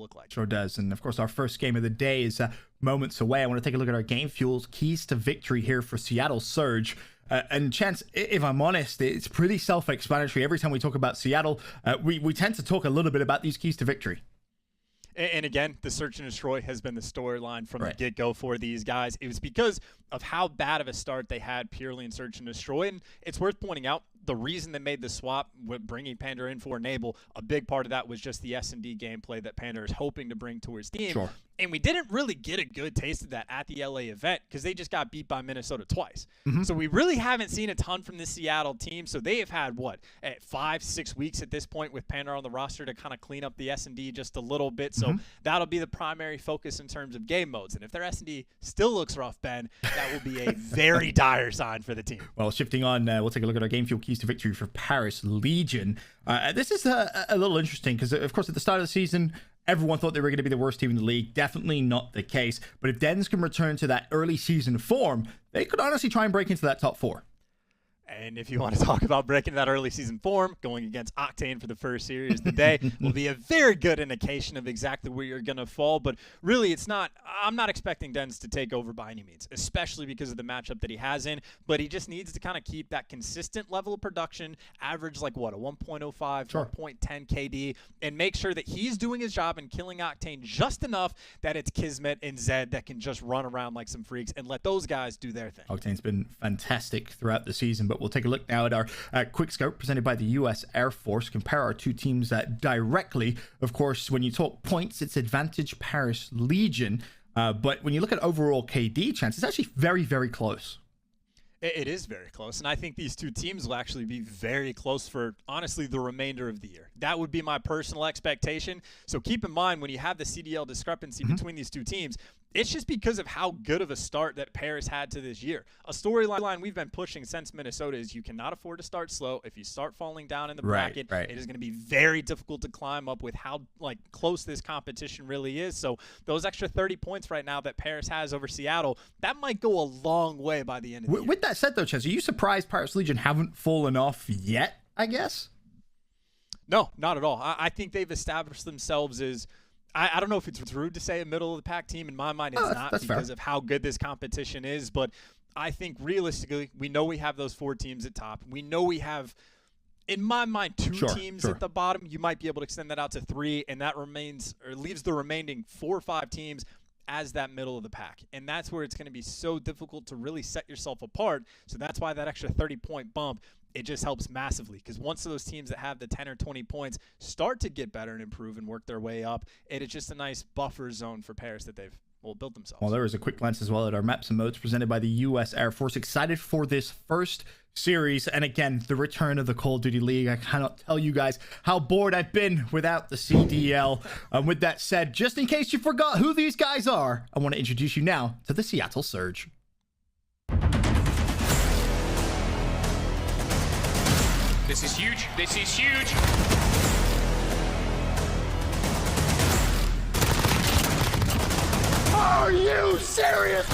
look like. Sure does. And of course, our first game of the day is moments away. I want to take a look at our game fuels, keys to victory here for Seattle Surge. And Chance, if I'm honest, it's pretty self-explanatory. Every time we talk about Seattle, we tend to talk a little bit about these keys to victory. And again, the search and destroy has been the storyline from the get-go for these guys. It was because of how bad of a start they had purely in search and destroy. And it's worth pointing out, the reason they made the swap with bringing Panda in for Enable, a big part of that was just the S&D gameplay that Panda is hoping to bring to his team. Sure. And we didn't really get a good taste of that at the LA event because they just got beat by Minnesota twice. So we really haven't seen a ton from the Seattle team. So they have had, 5-6 weeks at this point with Panda on the roster to kind of clean up the S&D just a little bit. So that'll be the primary focus in terms of game modes. And if their S&D still looks rough, Ben, that will be a very dire sign for the team. Well, shifting on, we'll take a look at our game fuel keys to victory for Paris Legion. This is a little interesting because, of course, at the start of the season, everyone thought they were going to be the worst team in the league. Definitely not the case. But if Dens can return to that early season form, they could honestly try and break into that top 4. And if you want to talk about breaking that early season form, going against Octane for the first series of the day will be a very good indication of exactly where you're going to fall. But really, I'm not expecting Dens to take over by any means, especially because of the matchup that he has in. But he just needs to kind of keep that consistent level of production, average like a 1.05, 1.10 KD, and make sure that he's doing his job and killing Octane just enough that it's Kismet and Zed that can just run around like some freaks and let those guys do their thing. Octane's been fantastic throughout the season, but we'll take a look now at our quick scope presented by the U.S. Air Force. Compare our two teams directly. Of course, when you talk points, it's advantage Paris Legion. But when you look at overall KD chance, it's actually very, very close. It is very close, and I think these two teams will actually be very close for, honestly, the remainder of the year. That would be my personal expectation. So keep in mind, when you have the CDL discrepancy between these two teams, it's just because of how good of a start that Paris had to this year. A storyline we've been pushing since Minnesota is you cannot afford to start slow. If you start falling down in the bracket, it is going to be very difficult to climb up with how close this competition really is. So those extra 30 points right now that Paris has over Seattle, that might go a long way by the end of the year. With that said, though, Chaz, are you surprised Paris Legion haven't fallen off yet, I guess? No, not at all. I think they've established themselves as, I don't know if it's rude to say a middle-of-the-pack team. In my mind, it's not because of how good this competition is. But I think realistically, we know we have those 4 teams at top. We know we have, in my mind, 2 teams at the bottom. You might be able to extend that out to 3, and that leaves the remaining 4 or 5 teams as that middle of the pack. And that's where it's going to be so difficult to really set yourself apart. So that's why that extra 30-point bump, it just helps massively, because once those teams that have the 10 or 20 points start to get better and improve and work their way up, it is just a nice buffer zone for Paris that they've built themselves. Well, there was a quick glance as well at our maps and modes presented by the U.S. Air Force. Excited for this first series, and again, the return of the Call of Duty League. I cannot tell you guys how bored I've been without the CDL. With that said, just in case you forgot who these guys are, I want to introduce you now to the Seattle Surge. This is huge. This is huge. Are you serious?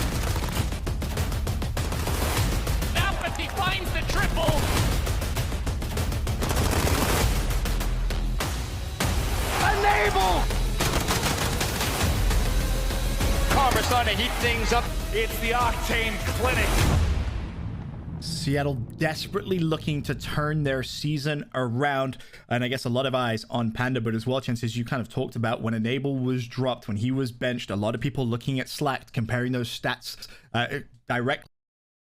Apathy finds the triple. Enable! Carver starting to heat things up. It's the Octane Clinic. Seattle desperately looking to turn their season around, and I guess a lot of eyes on Panda, but as well, chances you kind of talked about when Enable was dropped, when he was benched, a lot of people looking at Slack, comparing those stats directly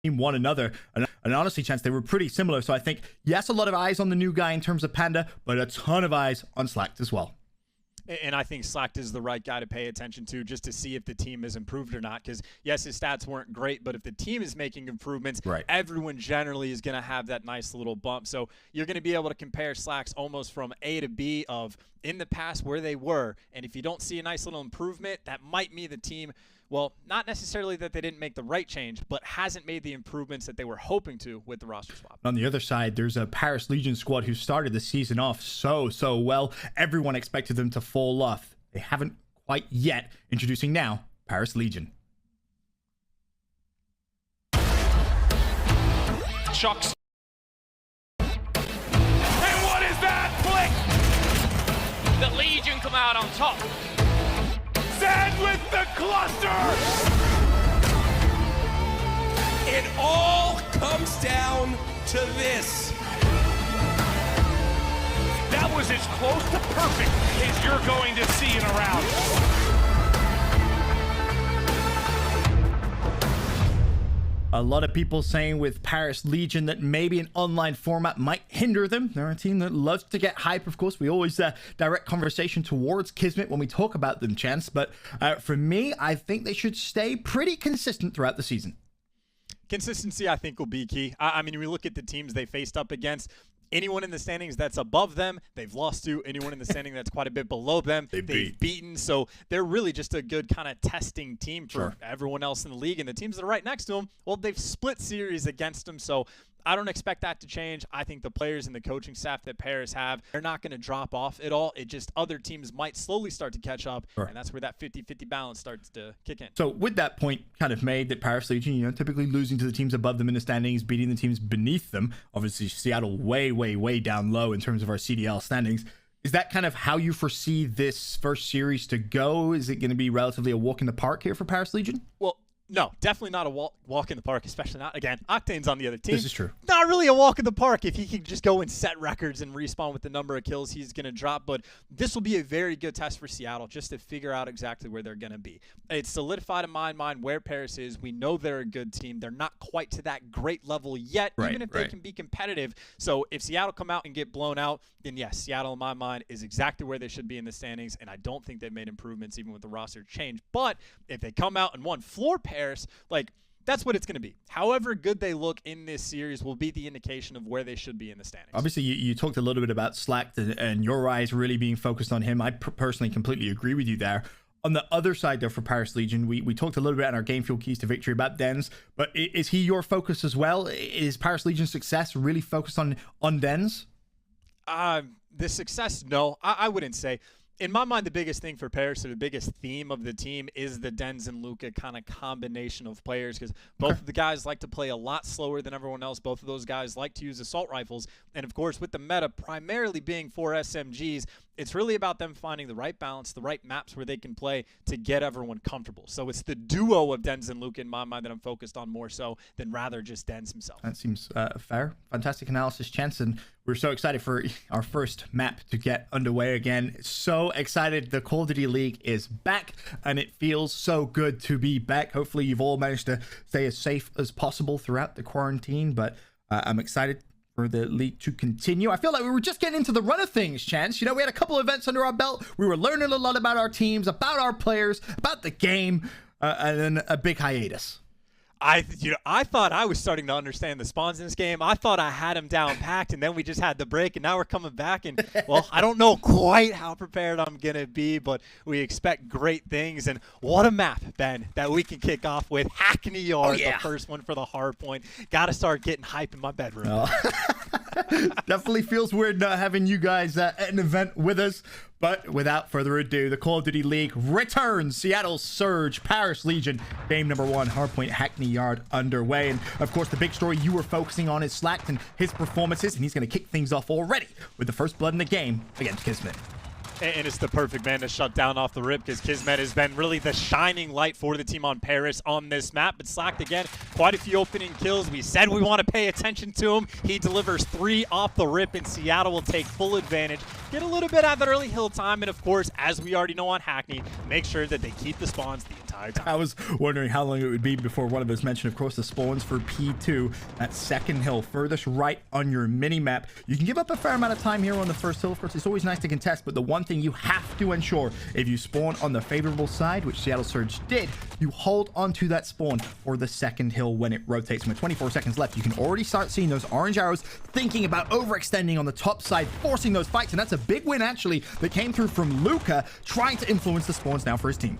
one another, and honestly, Chance, they were pretty similar. So I think, yes, a lot of eyes on the new guy in terms of Panda, but a ton of eyes on Slack as well. And I think Slack is the right guy to pay attention to just to see if the team has improved or not. Because, yes, his stats weren't great, but if the team is making improvements, everyone generally is going to have that nice little bump. So you're going to be able to compare Slacks almost from A to B of in the past where they were. And if you don't see a nice little improvement, that might mean the team, well, not necessarily that they didn't make the right change, but hasn't made the improvements that they were hoping to with the roster swap. On the other side, there's a Paris Legion squad who started the season off so well. Everyone expected them to fall off. They haven't quite yet. Introducing now, Paris Legion. Shocks. And what is that? Flick! The Legion come out on top. stand with the cluster! It all comes down to this. That was as close to perfect as you're going to see in a round. A lot of people saying with Paris Legion that maybe an online format might hinder them. They're a team that loves to get hype. Of course, we always direct conversation towards Kismet when we talk about them, Chance. But for me, I think they should stay pretty consistent throughout the season. Consistency, I think, will be key. I mean, we look at the teams they faced up against. Anyone in the standings that's above them, they've lost to. Anyone in the standing that's quite a bit below them, they've beaten. So they're really just a good kind of testing team for everyone else in the league. And the teams that are right next to them, well, they've split series against them. So I don't expect that to change. I think the players and the coaching staff that Paris have, they're not going to drop off at all. It just other teams might slowly start to catch up, and that's where that 50-50 balance starts to kick in. So with that point kind of made that Paris Legion, typically losing to the teams above them in the standings, beating the teams beneath them, obviously Seattle way down low in terms of our CDL standings. Is that kind of how you foresee this first series to go? Is it going to be relatively a walk in the park here for Paris Legion? Well, no, definitely not a walk in the park, especially not, again, Octane's on the other team. This is true. Not really a walk in the park if he can just go and set records and respawn with the number of kills he's going to drop. But this will be a very good test for Seattle just to figure out exactly where they're going to be. It's solidified in my mind where Paris is. We know they're a good team. They're not quite to that great level yet, even if they can be competitive. So if Seattle come out and get blown out, then yes, Seattle in my mind is exactly where they should be in the standings. And I don't think they've made improvements even with the roster change. But if they come out and floor Paris, that's what it's going to be. However good they look in this series will be the indication of where they should be in the standings. Obviously, you talked a little bit about Slack and your eyes really being focused on him. I personally completely agree with you there. On the other side, though, for Paris Legion, we talked a little bit on our Game Fuel Keys to Victory about Dens, but is he your focus as well? Is Paris Legion's success really focused on Dens? The success, no, I wouldn't say. In my mind, the biggest thing for Paris, or the biggest theme of the team, is the Dens and Luka kind of combination of players, because both of the guys like to play a lot slower than everyone else. Both of those guys like to use assault rifles. And, of course, with the meta primarily being for SMGs, it's really about them finding the right balance, the right maps where they can play to get everyone comfortable. So it's the duo of Dens and Luka in my mind that I'm focused on more so than rather just Dens himself. That seems fair. Fantastic analysis, Chance. And we're so excited for our first map to get underway again. So excited. The Call of Duty League is back, and it feels so good to be back. Hopefully you've all managed to stay as safe as possible throughout the quarantine, but I'm excited for the league to continue. I feel like we were just getting into the run of things, Chance. We had a couple of events under our belt. We were learning a lot about our teams, about our players, about the game, and then a big hiatus. I thought I was starting to understand the spawns in this game. I thought I had them down packed, and then we just had the break, and now we're coming back. And, well, I don't know quite how prepared I'm going to be, but we expect great things. And what a map, Ben, that we can kick off with. Hackney Yard, the first one for the Hardpoint. Got to start getting hype in my bedroom. Definitely feels weird not having you guys at an event with us. But without further ado, the Call of Duty League returns. Seattle Surge, Paris Legion, game number 1, Hardpoint Hackney Yard underway. And of course, the big story you were focusing on is Slack and his performances, and he's going to kick things off already with the first blood in the game against Kismet. And it's the perfect man to shut down off the rip, because Kismet has been really the shining light for the team on Paris on this map. But Slack, again, quite a few opening kills. We said we want to pay attention to him. He delivers 3 off the rip, and Seattle will take full advantage. Get a little bit out of the early hill time, and of course, as we already know on Hackney, make sure that they keep the spawns the entire time. I was wondering how long it would be before one of us mentioned, of course, the spawns for P2, that second hill, furthest right on your mini-map. You can give up a fair amount of time here on the first hill. Of course, it's always nice to contest, but the one thing you have to ensure, if you spawn on the favorable side, which Seattle Surge did, you hold onto that spawn for the second hill when it rotates. With 24 seconds left, you can already start seeing those orange arrows thinking about overextending on the top side, forcing those fights, and that's a big win, actually, that came through from Luka, trying to influence the spawns now for his team.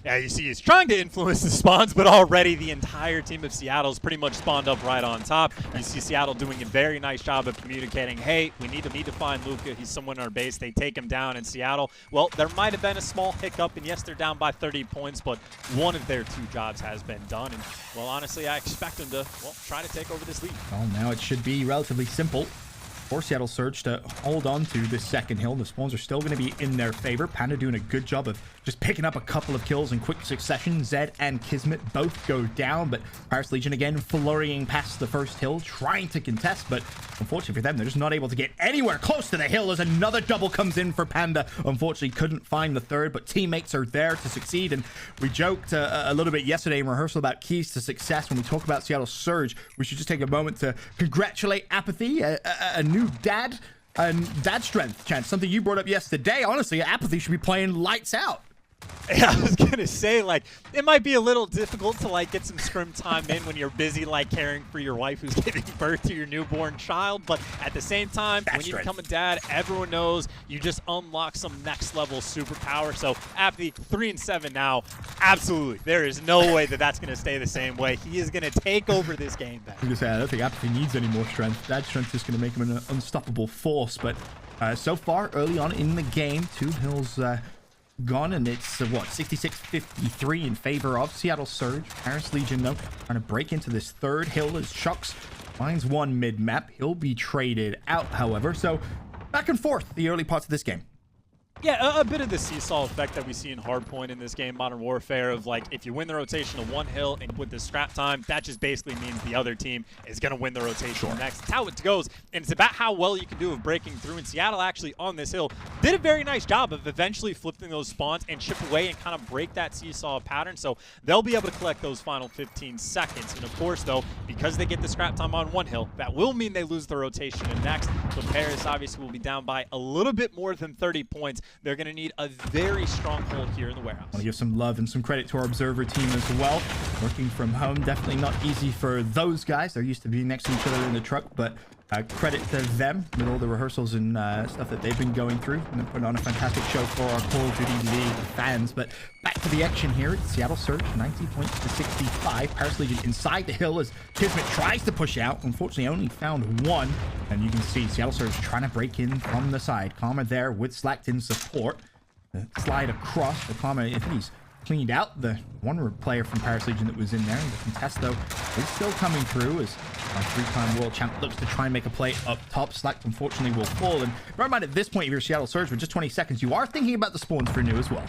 Yeah, you see he's trying to influence the spawns, but already the entire team of Seattle's pretty much spawned up right on top. You see Seattle doing a very nice job of communicating, hey, we need to find Luka. He's someone in our base. They take him down in Seattle. Well, there might have been a small hiccup, and yes, they're down by 30 points, but one of their 2 jobs has been done. And, well, honestly, I expect them to, well, try to take over this lead. Well, now it should be relatively simple for Seattle Surge to hold on to this second hill. The spawns are still going to be in their favor. Panda doing a good job of just picking up a couple of kills in quick succession. Zed and Kismet both go down, but Paris Legion again flurrying past the first hill, trying to contest, but unfortunately for them, they're just not able to get anywhere close to the hill as another double comes in for Panda. Unfortunately, couldn't find the third, but teammates are there to succeed. And we joked a little bit yesterday in rehearsal about keys to success. When we talk about Seattle Surge, we should just take a moment to congratulate Apathy, a new dad, and dad strength, Chance. Something you brought up yesterday. Honestly, Apathy should be playing lights out. Yeah, I was gonna say, like, it might be a little difficult to like get some scrim time in when you're busy like caring for your wife who's giving birth to your newborn child, but at the same time, when you become a dad, everyone knows you just unlock some next level superpower. So Apathy 3-7 now, absolutely, there is no way that that's gonna stay the same way. He is gonna take over this game back. I don't think Apathy needs any more strength. Dad strength is gonna make him an unstoppable force, but so far early on in the game, 2 hills gone, and it's what, 66-53 in favor of Seattle Surge. Paris Legion though trying to break into this third hill as Chucks finds one mid-map. He'll be traded out, however, so back and forth the early parts of this game. Yeah, a bit of the seesaw effect that we see in Hardpoint in this game, Modern Warfare, of like, if you win the rotation of one hill and with the scrap time, that just basically means the other team is going to win the rotation next. That's how it goes, and it's about how well you can do of breaking through, and Seattle actually on this hill did a very nice job of eventually flipping those spawns and chip away and kind of break that seesaw pattern, so they'll be able to collect those final 15 seconds. And of course, though, because they get the scrap time on one hill, that will mean they lose the rotation in next, so Paris obviously will be down by a little bit more than 30 points. They're going to need a very strong hold here in the warehouse. I'll give some love and some credit to our observer team as well. Working from home, definitely not easy for those guys. They're used to being next to each other in the truck, but credit to them with all the rehearsals and stuff that they've been going through, and they're putting on a fantastic show for our Call of Duty League fans. But back to the action here. It's Seattle Surge, 90 points to 65. Paris Legion inside the hill as Kismet tries to push out. Unfortunately, only found one, and you can see Seattle Surge trying to break in from the side. Karma there with Slacked in support. Slide across. The Karma, I think he's cleaned out the one player from Paris Legion that was in there. The contest, though, is still coming through as our 3-time world champ looks to try and make a play up top. Slacked, unfortunately, will fall. And bear in mind, at this point, if you're Seattle Surge, with just 20 seconds, you are thinking about the spawns for new as well.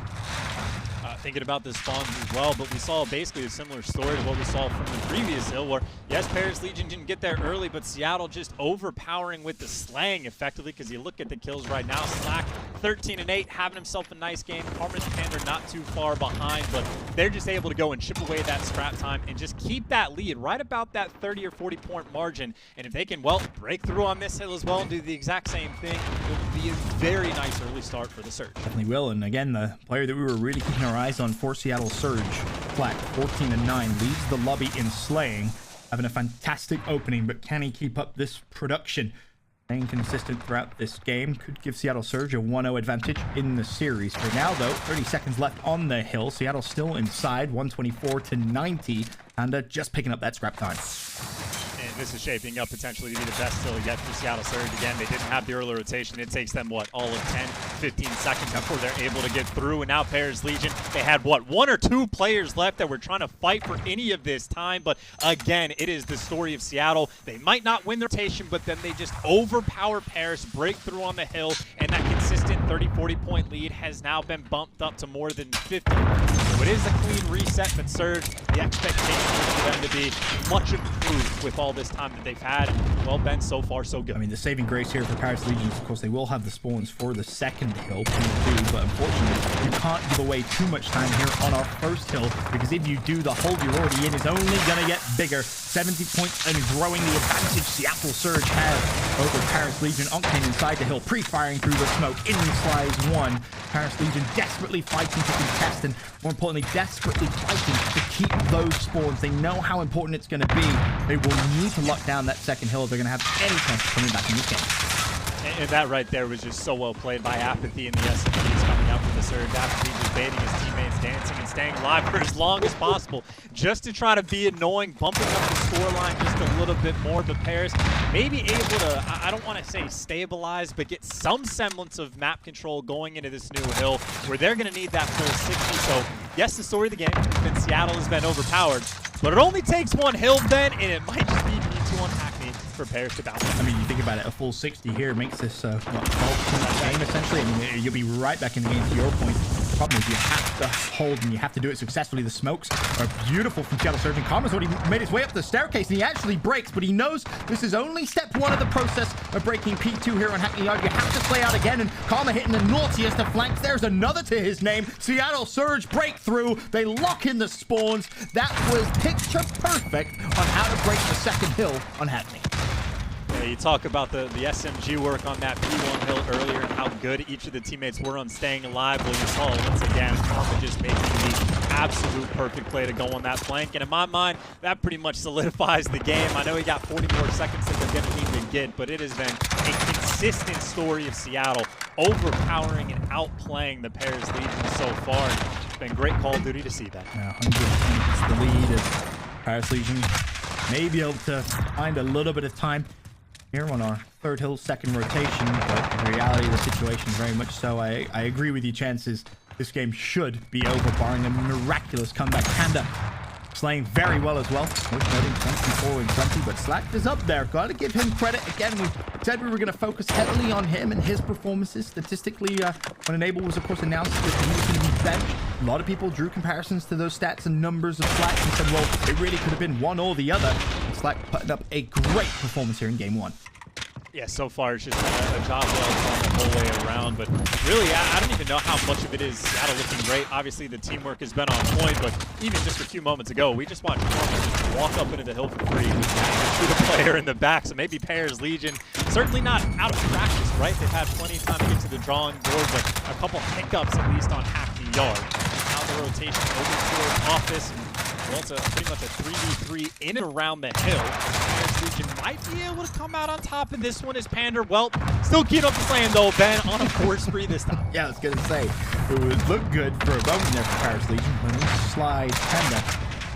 Thinking about the spawns as well, but we saw basically a similar story to what we saw from the previous hill, where yes, Paris Legion didn't get there early, but Seattle just overpowering with the slaying effectively, because you look at the kills right now. Slack 13-8, having himself a nice game. Karma and Panda not too far behind, but they're just able to go and chip away that scrap time and just keep that lead right about that 30 or 40 point margin. And if they can, well, break through on this hill as well and do the exact same thing, it will be a very nice early start for the Surge. Definitely will. And again, the player that we were really keeping our eyes on for Seattle Surge, Flack, 14-9, leads the lobby in slaying, having a fantastic opening, but can he keep up this production? Staying consistent throughout this game could give Seattle Surge a 1-0 advantage in the series. For now, though, 30 seconds left on the hill. Seattle still inside, 124-90, and just picking up that scrap time. And this is shaping up potentially to be the best hill yet for Seattle Surge. Again, they didn't have the early rotation. It takes them, what, all of 10, 15 seconds before they're able to get through. And now Paris Legion, they had, what, 1 or 2 players left that were trying to fight for any of this time. But again, it is the story of Seattle. They might not win the rotation, but then they just overpower Paris, break through on the hill, and that consistent 30, 40 point lead has now been bumped up to more than 50. So it is a clean reset, but Surge, the expectation is for them to be much improved with all this time that they've had. Well, Ben, so far so good. I mean, the saving grace here for Paris Legions, of course, they will have the spawns for the second hill, but unfortunately, you can't give away too much time here on our first hill, because if you do, the hold you're already in is only going to get bigger. 70 points and growing the advantage Seattle Surge has over Paris Legion. Octane inside the hill, pre-firing through the smoke. In slides one. Paris Legion desperately fighting to contest, and more importantly, desperately fighting to keep those spawns. They know how important it's going to be. They will need to lock down that second hill if they're going to have any chance of coming back in this game. And that right there was just so well played by Apathy and the SMGs coming out for the Surge. Apathy just baiting his teammates, dancing and staying alive for as long as possible, just to try to be annoying, bumping up the scoreline just a little bit more. But Paris maybe able to, I don't want to say stabilize, but get some semblance of map control going into this new hill, where they're going to need that full 60. So yes, the story of the game has been Seattle has been overpowered, but it only takes one hill, Ben, and it might just be B2 on Hackney for Paris to bounce. I mean, you think about it, a full 60 here makes this what, 12-point game essentially. I mean, you'll be right back in the game to your point. problem is you have to hold and you have to do it successfully. The smokes are beautiful from Seattle Surge. Karma's already made his way up the staircase and he actually breaks, but he knows this is only step one of the process of breaking P2 here on Hackney Yard. You have to play out again, and Karma hitting the naughtiest of flanks. There's another to his name. Seattle Surge breakthrough. They lock in the spawns. That was picture perfect on how to break the second hill on Hackney. Yeah, you talk about the SMG work on that P1 hill earlier and how good each of the teammates were on staying alive. Well, you saw it once again, Karma just making the absolute perfect play to go on that flank. And in my mind, that pretty much solidifies the game. I know he got 40 more seconds that they're going to need to get, but it has been a consistent story of Seattle overpowering and outplaying the Paris Legion so far. It's been great Call of Duty to see that. Yeah, 100 is the lead as Paris Legion may be able to find a little bit of time here on our third hill, second rotation, but the reality of the situation very much so. I agree with you, chances this game should be over, barring a miraculous comeback. Panda slaying very well as well. Most noting 24 and 20, but Slack is up there. Gotta give him credit. Again, we said we were going to focus heavily on him and his performances. Statistically, when Enable was, of course, announced that he was going to be benched, a lot of people drew comparisons to those stats and numbers of Slack and said, well, it really could have been one or the other. And Slack putting up a great performance here in game one. Yeah, so far it's just a job well done the whole way around, but really, I don't even know how much of it is Seattle looking great. Obviously, the teamwork has been on point, but even just a few moments ago, we just watched Karma just walk up into the hill for free to the player in the back, so maybe Paris Legion, certainly not out of practice, right? They've had plenty of time to get to the drawing board, but a couple hiccups at least on Hackney Yard. Now the rotation over towards office, and well, it's pretty much a 3v3 in and around the hill. Paris Legion might be able to come out on top in this one as Pander, well, still keeping up the slam though, Ben, on a 4 spree this time. Yeah, I was going to say, it would look good for a moment there for Paris Legion, but he slides Panda.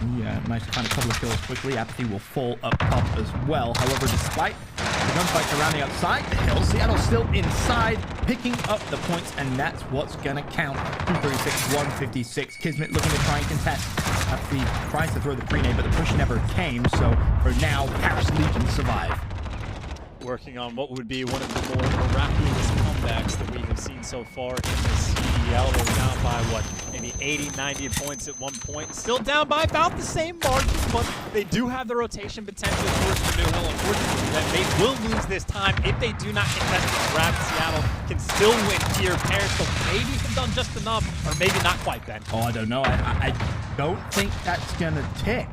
He managed to find a couple of kills quickly. Apathy will fall up top as well. However, despite the gunfight surrounding outside the hill, Seattle's still inside, picking up the points, and that's what's going to count. 236, 156. Kismet looking to try and contest. Apathy tries to throw the pre-nade, but the push never came, so for now, Paris Legion survive. Working on what would be one of the more miraculous comebacks that we have seen so far in this CDL. They're down by, what, maybe 80, 90 points at one point. Still down by about the same margin, but they do have the rotation potential towards the new hill. Unfortunately, that they will lose this time if they do not contest the grab. Seattle can still win here. Paris will maybe have done just enough, or maybe not quite, Ben. Oh, I don't know. I don't think that's going to tick.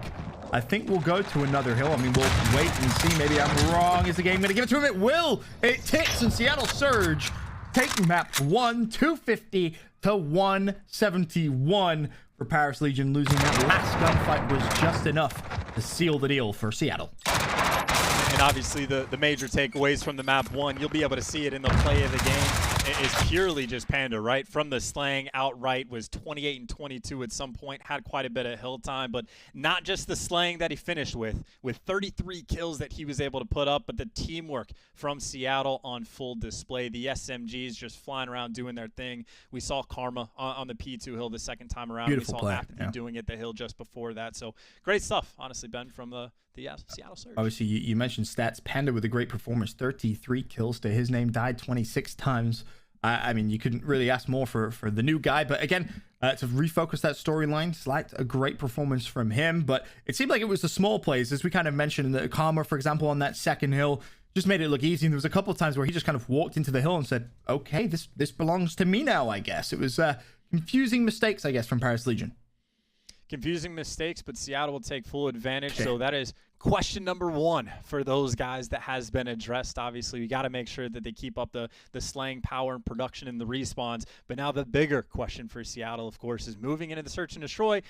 I think we'll go to another hill. I mean, we'll wait and see. Maybe I'm wrong. Is the game going to give it to him? It will. It ticks, and Seattle Surge taking map 1, 250 to 171 for Paris Legion. Losing that last gunfight was just enough to seal the deal for Seattle. And obviously the major takeaways from the map 1, you'll be able to see it in the play of the game. It is purely just Panda, right? From the slang outright, was 28 and 22 at some point, had quite a bit of hill time, but not just the slang that he finished with 33 kills that he was able to put up, but the teamwork from Seattle on full display. The SMGs just flying around doing their thing. We saw Karma on the P2 hill the second time around. Beautiful we saw Apathy doing it the hill just before that. So great stuff, honestly, Ben, from the Seattle Surge. Obviously, you mentioned stats. Panda with a great performance, 33 kills to his name, died 26 times. I mean, you couldn't really ask more for the new guy. But again, to refocus that storyline, Slacked a great performance from him. But it seemed like it was the small plays, as we kind of mentioned. The Karma, for example, on that second hill, just made it look easy. And there was a couple of times where he just kind of walked into the hill and said, okay, this belongs to me now, I guess. It was confusing mistakes, I guess, from Paris Legion. Confusing mistakes, but Seattle will take full advantage. So that is question number 1 for those guys that has been addressed. Obviously, we got to make sure that they keep up the slaying power and production in the respawns. But now the bigger question for Seattle, of course, is moving into the search and destroy.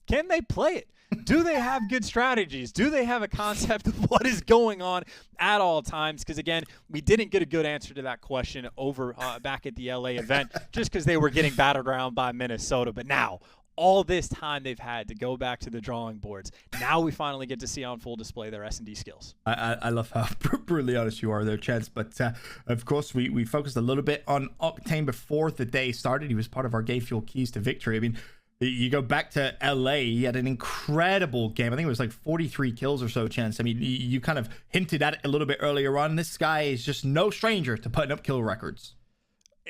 Can they play it? Do they have good strategies? Do they have a concept of what is going on at all times? Because, again, we didn't get a good answer to that question over back at the LA event just because they were getting battered around by Minnesota. But now, all this time they've had to go back to the drawing boards. Now we finally get to see on full display their S&D skills. I love how brutally honest you are there, Chance. But of course, we focused a little bit on Octane before the day started. He was part of our Gay Fuel Keys to Victory. I mean, you go back to LA, he had an incredible game. I think it was like 43 kills or so, Chance. I mean, you kind of hinted at it a little bit earlier on. This guy is just no stranger to putting up kill records.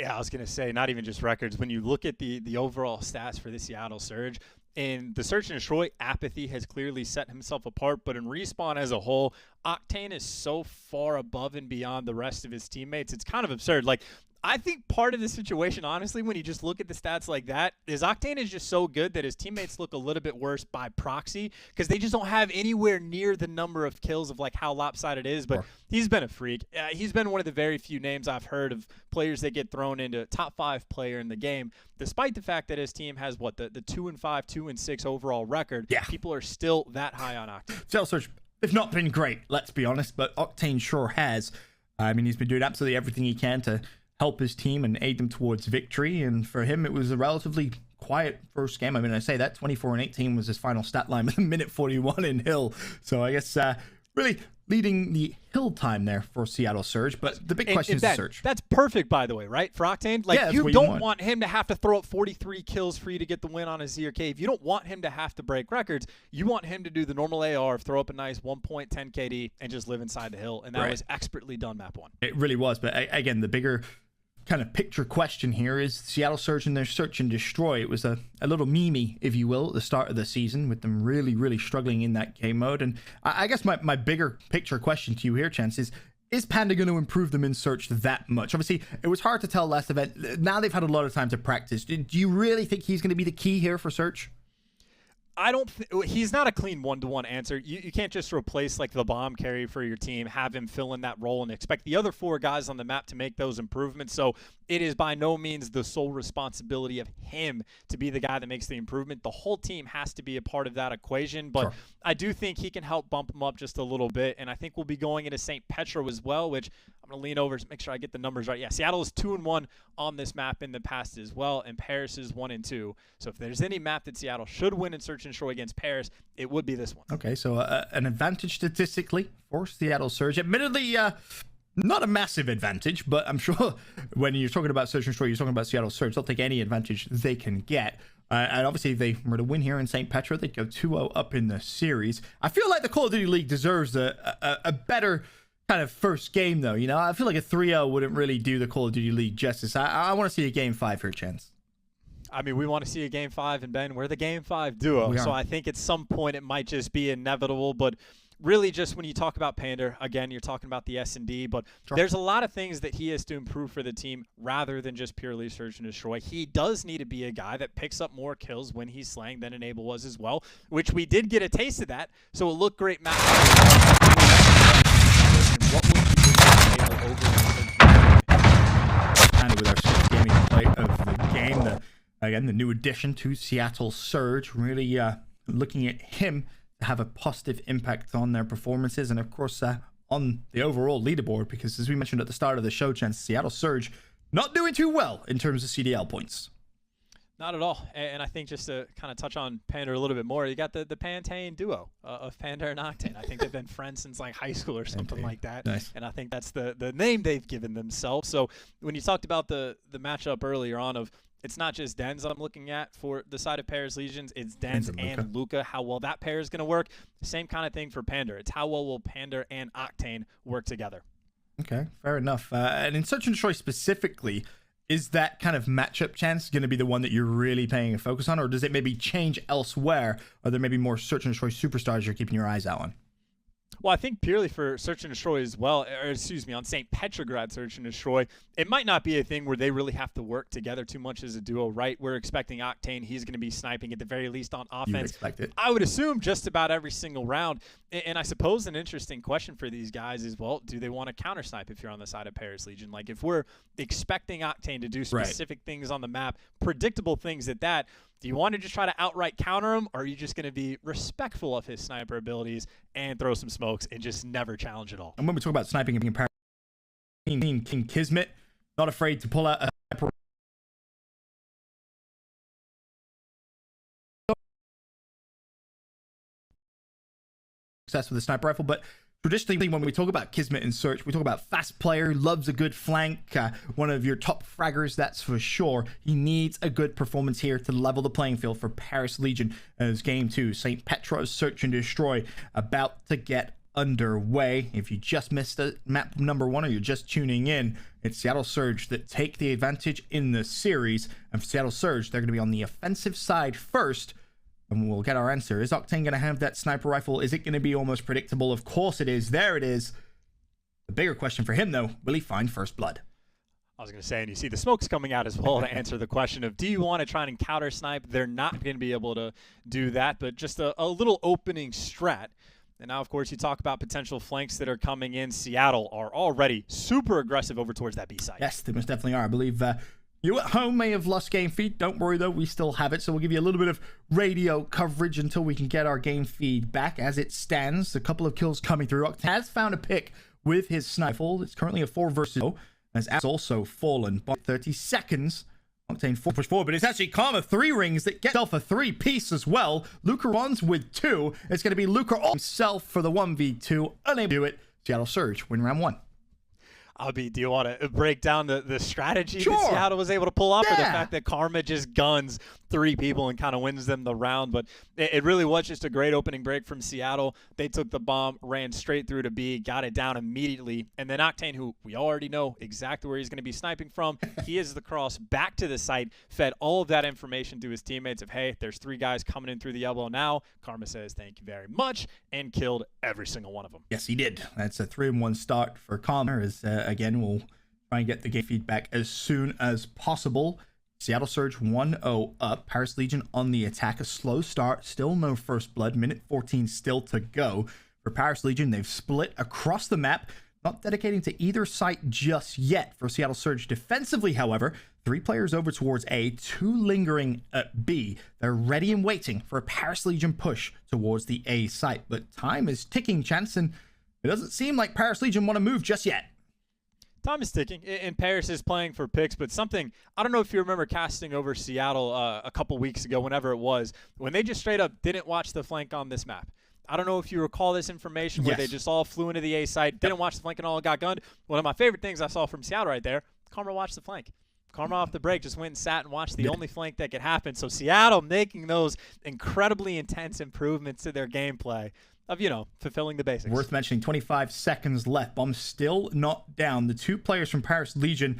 Yeah, I was going to say, not even just records. When you look at the overall stats for the Seattle Surge, in the Search and Destroy, Apathy has clearly set himself apart, but in Respawn as a whole, Octane is so far above and beyond the rest of his teammates. It's kind of absurd. Like, I think part of the situation, honestly, when you just look at the stats like that, is Octane is just so good that his teammates look a little bit worse by proxy because they just don't have anywhere near the number of kills of like how lopsided it is. But he's been a freak. He's been one of the very few names I've heard of players that get thrown into top 5 player in the game, despite the fact that his team has what the 2-5, 2-6 overall record. Yeah, people are still that high on Octane. Seattle Surge, they've not been great, let's be honest, but Octane sure has. I mean, he's been doing absolutely everything he can to help his team and aid them towards victory, and for him it was a relatively quiet first game. I mean, I say that 24-18 was his final stat line with a minute 41 in Hill, so I guess really leading the Hill time there for Seattle Surge. But the big question is the Surge. That's perfect, by the way, right, for Octane? Like, yeah, you don't want him to have to throw up 43 kills for you to get the win on a ZRK. If you don't want him to have to break records, you want him to do the normal AR, throw up a nice 1.10 KD, and just live inside the Hill, and that was expertly done map 1. It really was, but again, the bigger kind of picture question here is Seattle Surge and their Search and Destroy. It was a little memey, if you will, at the start of the season with them really struggling in that game mode. And I guess my bigger picture question to you here, Chance, is Panda going to improve them in Search that much? Obviously, it was hard to tell last event. Now they've had a lot of time to practice. Do you really think he's going to be the key here for Search? I don't he's not a clean one-to-one answer. You can't just replace like the bomb carry for your team, have him fill in that role, and expect the other 4 guys on the map to make those improvements. So it is by no means the sole responsibility of him to be the guy that makes the improvement. The whole team has to be a part of that equation, but I do think he can help bump him up just a little bit, and I think we'll be going into St. Petro as well, which I'm going to lean over to make sure I get the numbers right. Yeah, Seattle is 2-1 on this map in the past as well, and Paris is 1-2. So if there's any map that Seattle should win in Search and Destroy against Paris, it would be this one. Okay, so an advantage statistically for Seattle Surge. Admittedly, not a massive advantage, but I'm sure when you're talking about Search and Destroy, you're talking about Seattle Surge. They'll take any advantage they can get. And obviously, if they were to win here in St. Petro, they'd go 2-0 up in the series. I feel like the Call of Duty League deserves a better kind of first game, though. You know, I feel like a 3-0 wouldn't really do the Call of Duty League justice. I want to see a Game 5 here, Chance. I mean, we want to see a Game 5, and Ben, we're the Game 5 duo. So I think at some point it might just be inevitable, but really just when you talk about Pander, again, you're talking about the S&D, but there's a lot of things that he has to improve for the team rather than just purely Search and Destroy. He does need to be a guy that picks up more kills when he's slaying than Enable was as well, which we did get a taste of that, so it looked great match. Kind of with our 6th gaming play of the game, again, the new addition to Seattle Surge, really looking at him to have a positive impact on their performances and, of course, on the overall leaderboard, because as we mentioned at the start of the show, Chance, Seattle Surge not doing too well in terms of CDL points. Not at all. And I think just to kind of touch on Panda a little bit more, you got the Pantane duo of Panda and Octane. I think they've been friends since like high school or something like that. Nice. And I think that's the name they've given themselves. So when you talked about the matchup earlier on of it's not just Dens I'm looking at for the side of Paris Legions, it's Dens and Luca, how well that pair is going to work. Same kind of thing for Pander. It's how well will Pander and Octane work together. Okay, fair enough. And in Search and Destroy specifically, is that kind of matchup Chance going to be the one that you're really paying a focus on, or does it maybe change elsewhere? Are there maybe more Search and Destroy superstars you're keeping your eyes out on? Well, I think purely for Search and Destroy as well, or excuse me, on St. Petrograd Search and Destroy, it might not be a thing where they really have to work together too much as a duo, right? We're expecting Octane. He's going to be sniping at the very least on offense. You would expect it. I would assume just about every single round. And I suppose an interesting question for these guys is, well, do they want to counter snipe if you're on the side of Paris Legion? Like if we're expecting Octane to do specific things on the map, predictable things at that, do you want to just try to outright counter him, or are you just going to be respectful of his sniper abilities and throw some smokes and just never challenge at all? And when we talk about sniping and comparing, King Kismet, not afraid to pull out a success with a sniper rifle, but traditionally, when we talk about Kismet in Search, we talk about fast player, loves a good flank, one of your top fraggers, that's for sure. He needs a good performance here to level the playing field for Paris Legion as Game 2, St. Petro's Search and Destroy, about to get underway. If you just missed map number 1 or you're just tuning in, it's Seattle Surge that take the advantage in the series. And for Seattle Surge, they're going to be on the offensive side first. And we'll get our answer. Is Octane going to have that sniper rifle? Is it going to be almost predictable? Of course it is. There it is. The bigger question for him, though, will he find first blood? I was going to say, and you see the smoke's coming out as well to answer the question of, do you want to try and counter snipe? They're not going to be able to do that, but just a little opening strat. And now, of course, you talk about potential flanks that are coming in. Seattle are already super aggressive over towards that B side. Yes, they most definitely are. I believe you at home may have lost game feed. Don't worry, though. We still have it. So we'll give you a little bit of radio coverage until we can get our game feed back. As it stands, a couple of kills coming through. Octane has found a pick with his sniper. It's currently a 4 versus 0. Has also fallen by 30 seconds. Octane 4 push forward, but it's actually Karma 3 rings that get himself a 3-piece as well. Røkkr runs with 2. It's going to be Røkkr himself for the 1v2. Unable to do it. Seattle Surge win round 1. Do you want to break down the strategy that Seattle was able to pull off, or the fact that Karma just guns 3 people and kind of wins them the round? But it really was just a great opening break from Seattle. They took the bomb, ran straight through to B, got it down immediately, and then Octane, who we already know exactly where he's going to be sniping from, he is the cross back to the site, fed all of that information to his teammates of, hey, there's 3 guys coming in through the elbow now. Karma says thank you very much, and killed every single one of them. Yes, he did. That's a 3-1 start for Karma. Again, we'll try and get the game feedback as soon as possible. Seattle Surge 1-0 up. Paris Legion on the attack. A slow start. Still no first blood. Minute 14 still to go. For Paris Legion, they've split across the map. Not dedicating to either site just yet. For Seattle Surge defensively, however, 3 players over towards A, 2 lingering at B. They're ready and waiting for a Paris Legion push towards the A site. But time is ticking, Chance, and it doesn't seem like Paris Legion want to move just yet. Time is ticking, and Paris is playing for picks, but something, I don't know if you remember casting over Seattle a couple weeks ago, whenever it was, when they just straight up didn't watch the flank on this map. I don't know if you recall this information where they just all flew into the A side, didn't watch the flank and all got gunned. One of my favorite things I saw from Seattle right there, Karma watched the flank. Karma off the break just went and sat and watched the only flank that could happen. So Seattle making those incredibly intense improvements to their gameplay of, fulfilling the basics. Worth mentioning, 25 seconds left. Bomb still not down. The 2 players from Paris Legion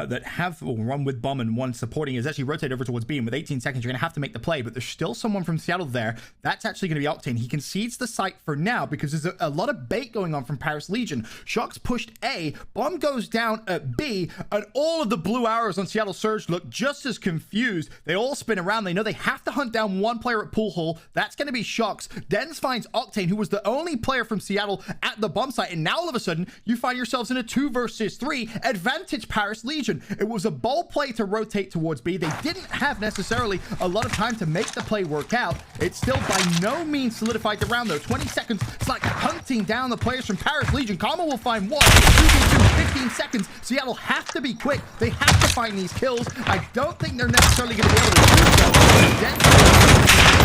that have run with Bomb and 1 supporting is actually rotated over towards B, and with 18 seconds, you're going to have to make the play, but there's still someone from Seattle there. That's actually going to be Octane. He concedes the site for now because there's a lot of bait going on from Paris Legion. Shox pushed A, Bomb goes down at B, and all of the blue arrows on Seattle Surge look just as confused. They all spin around. They know they have to hunt down 1 player at pool hole. That's going to be Shox. Dens finds Octane, who was the only player from Seattle at the bomb site, and now all of a sudden, you find yourselves in a 2 versus 3. Advantage Paris Legion. It was a bold play to rotate towards B. They didn't have necessarily a lot of time to make the play work out. It still by no means solidified the round, though. 20 seconds. It's like hunting down the players from Paris Legion. Karma will find 1. 15 seconds. Seattle have to be quick. They have to find these kills. I don't think they're necessarily going to be able to do so. Then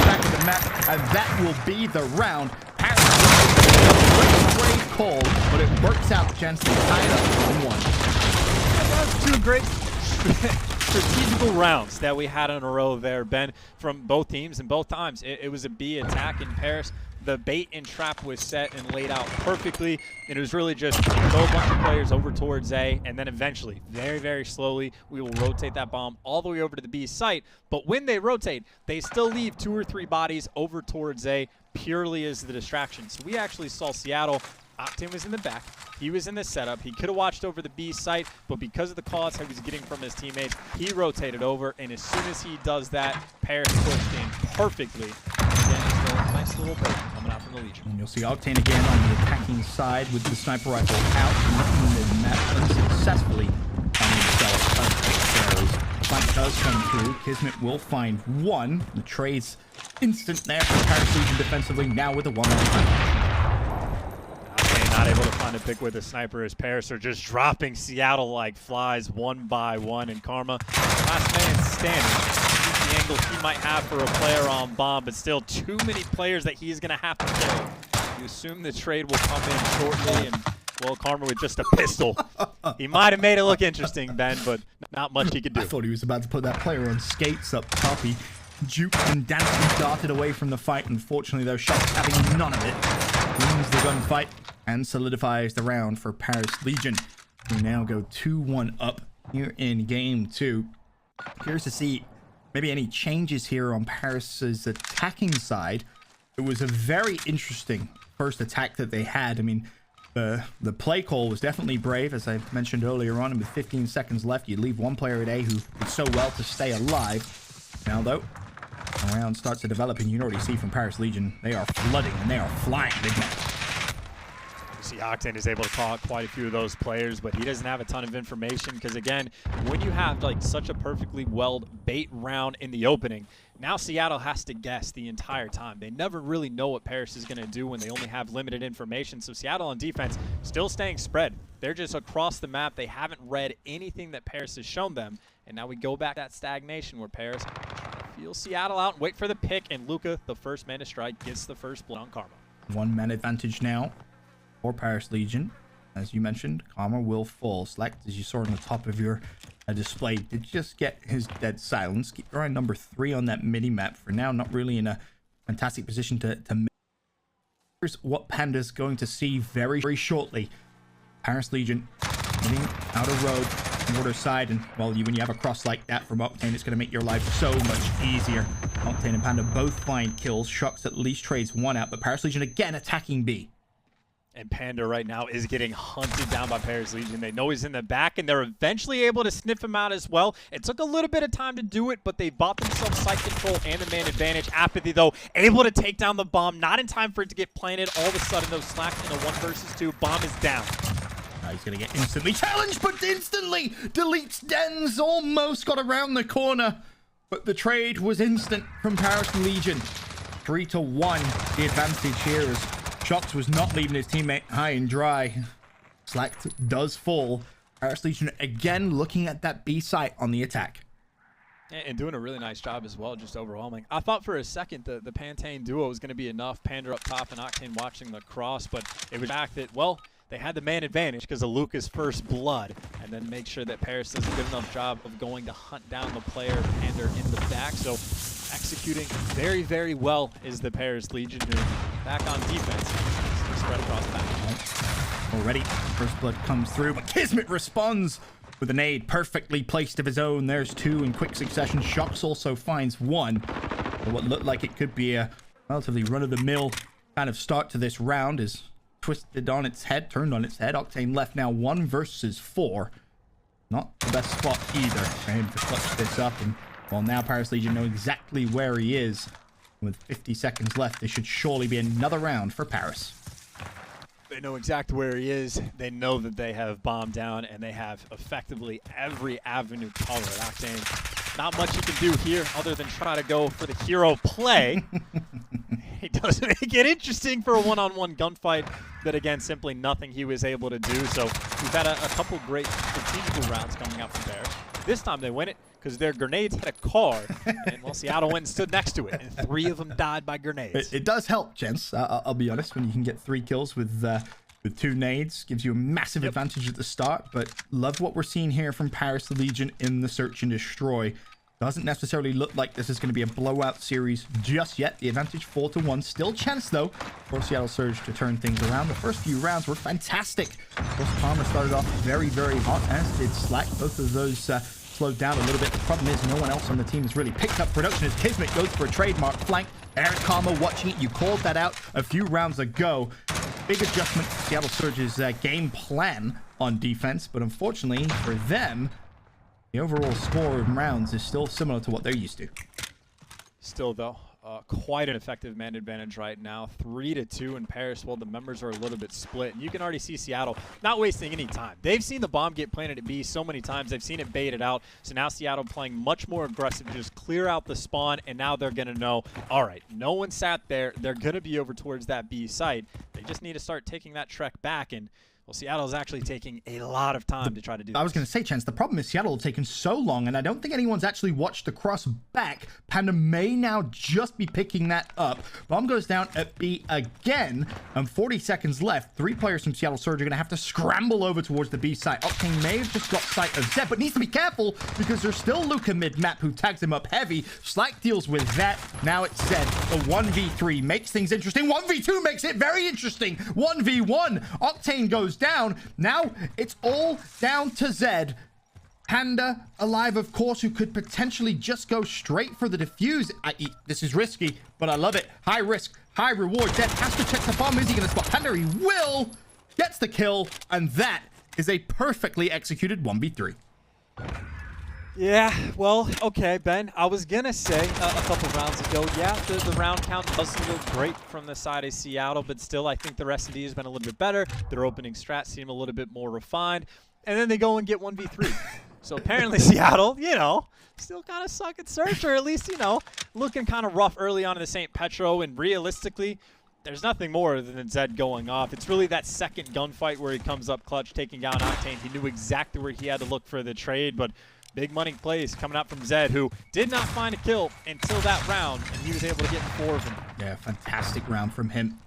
back to the map, and that will be the round. Paris Legion, great call, but it works out. Chance to tie it up 1-1. That's 2 great strategical rounds that we had in a row there, Ben, from both teams, and both times it was a B attack in Paris. The bait and trap was set and laid out perfectly, and it was really just throw a bunch of players over towards A, and then eventually, very, very slowly, we will rotate that bomb all the way over to the B site. But when they rotate, they still leave 2 or 3 bodies over towards A purely as the distraction. So we actually saw Seattle. Octane was in the back. He was in the setup. He could have watched over the B site, but because of the calls he was getting from his teammates, he rotated over, and as soon as he does that, Paris pushed in perfectly. Again, just a nice little break coming out from the Legion. And you'll see Octane again on the attacking side with the sniper rifle out, looking mid-map unsuccessfully finding himself up the stairs. Fight does come through. Kismet will find 1. The trade's instant there for Paris Legion defensively, now with a 1-1. Not able to find a pick with a sniper as Paris are just dropping Seattle like flies 1 by 1, and Karma, last man standing. The angle he might have for a player on bomb, but still too many players that he's going to have to kill. You assume the trade will come in shortly, and well, Karma with just a pistol. He might have made it look interesting, Ben, but not much he could do. I thought he was about to put that player on skates up top. He juked and danced and darted away from the fight. Unfortunately, though, Shox having none of it. wins the gunfight and solidifies the round for Paris Legion. We now go 2-1 up here in game 2. Curious to see maybe any changes here on Paris's attacking side. It was a very interesting first attack that they had. I mean, the play call was definitely brave, as I mentioned earlier on, and with 15 seconds left, you leave one player a day who did so well to stay alive. Now, though, the round starts to develop, and you can already see from Paris Legion, they are flooding, and they are flying big men. See, Octane is able to call out quite a few of those players, but he doesn't have a ton of information because, again, when you have like such a perfectly welled bait round in the opening, now Seattle has to guess the entire time. They never really know what Paris is going to do when they only have limited information. So Seattle on defense still staying spread. They're just across the map. They haven't read anything that Paris has shown them. And now we go back to that stagnation where Paris feels Seattle out and wait for the pick. And Luka, the first man to strike, gets the first blood on Karma. 1-man advantage now for Paris Legion. As you mentioned, Karma will fall. Select, as you saw on the top of your display, did just get his dead silence. Keep your eye on number 3 on that mini-map. For now, not really in a fantastic position to here's what Panda's going to see very, very shortly. Paris Legion getting out of road, water side, and well, when you have a cross like that from Octane, it's going to make your life so much easier. Octane and Panda both find kills. Shocks at least trades one out, but Paris Legion again attacking B. And Panda right now is getting hunted down by Paris Legion. They know he's in the back, and they're eventually able to sniff him out as well. It took a little bit of time to do it, but they bought themselves site control and the man advantage. Apathy, though, able to take down the bomb. Not in time for it to get planted. All of a sudden, though, Slack in a 1 versus 2. Bomb is down. He's going to get instantly challenged, but instantly deletes Dens. Almost got around the corner, but the trade was instant from Paris Legion. 3-1, the advantage here is Shocks was not leaving his teammate high and dry. Slack does fall. Paris Legion again looking at that B site on the attack. And doing a really nice job as well, just overwhelming. I thought for a second the Pantane duo was going to be enough. Panda up top and Octane watching the cross, but it was the fact that, well, they had the man advantage because of Luka's first blood, and then make sure that Paris does a good enough job of going to hunt down the player Panda in the back. So executing very, very well is the Paris Legion, who back on defense. Spread across the back. Already, first blood comes through, but Kismet responds with a nade perfectly placed of his own. There's 2 in quick succession. Shocks also finds 1. But what looked like it could be a relatively run-of-the-mill kind of start to this round is twisted on its head, turned on its head. Octane left now 1 versus 4. Not the best spot either for him to clutch this up. And well, now Paris Legion know exactly where he is. With 50 seconds left, there should surely be another round for Paris. They know exactly where he is. They know that they have bombed down, and they have effectively every avenue covered. Octane, not much you can do here other than try to go for the hero play. He does make it interesting for a one-on-one gunfight, but again, simply nothing he was able to do. So we've had a couple great strategical rounds coming up from Paris. This time they win it because their grenades hit a car, and well, Seattle went and stood next to it, and 3 of them died by grenades. It does help, gents. I'll be honest, when you can get 3 kills with 2 nades, gives you a massive advantage at the start. But love what we're seeing here from Paris Legion in the search and destroy. Doesn't necessarily look like this is going to be a blowout series just yet. The advantage 4-1. Still chance, though, for Seattle Surge to turn things around. The first few rounds were fantastic. Of course, Karma started off very, very hot, as did Slack. Both of those slowed down a little bit. The problem is no one else on the team has really picked up production as Kismet goes for a trademark flank. Eric Karma watching it. You called that out a few rounds ago. Big adjustment to Seattle Surge's game plan on defense, but unfortunately for them, the overall score of rounds is still similar to what they're used to. Still, though, quite an effective man advantage right now. 3-2 in Paris. Well, the members are a little bit split. And you can already see Seattle not wasting any time. They've seen the bomb get planted at B so many times. They've seen it baited out. So now Seattle playing much more aggressive, just clear out the spawn. And now they're going to know, all right, no one sat there. They're going to be over towards that B site. They just need to start taking that trek back. And Well, Seattle's actually taking a lot of time to try to do this. I was going to say, Chance, the problem is Seattle have taken so long, and I don't think anyone's actually watched the cross back. Panda may now just be picking that up. Bomb goes down at B again, and 40 seconds left. 3 players from Seattle Surge are going to have to scramble over towards the B site. Octane may have just got sight of Zed, but needs to be careful because there's still Luka mid-map who tags him up heavy. Slack deals with that. Now it's Zed. The 1v3 makes things interesting. 1v2 makes it very interesting. 1v1. Octane goes down. Now it's all down to Zed. Panda alive, of course, who could potentially just go straight for the defuse. This is risky, but I love it. High risk, high reward. Zed has to check the bomb. Is he going to spot Panda? He will. Gets the kill, and that is a perfectly executed 1v3. Yeah, well, okay, Ben. I was going to say a couple rounds ago, yeah, the round count doesn't look great from the side of Seattle, but still I think the rest of the has been a little bit better. Their opening strats seem a little bit more refined. And then they go and get 1v3. So apparently Seattle, still kind of suck at search, or at least, looking kind of rough early on in the St. Petro. And realistically, there's nothing more than Zed going off. It's really that second gunfight where he comes up clutch, taking down Octane. He knew exactly where he had to look for the trade, but big money plays coming out from Zed, who did not find a kill until that round, and he was able to get 4 of them. Yeah, fantastic round from him,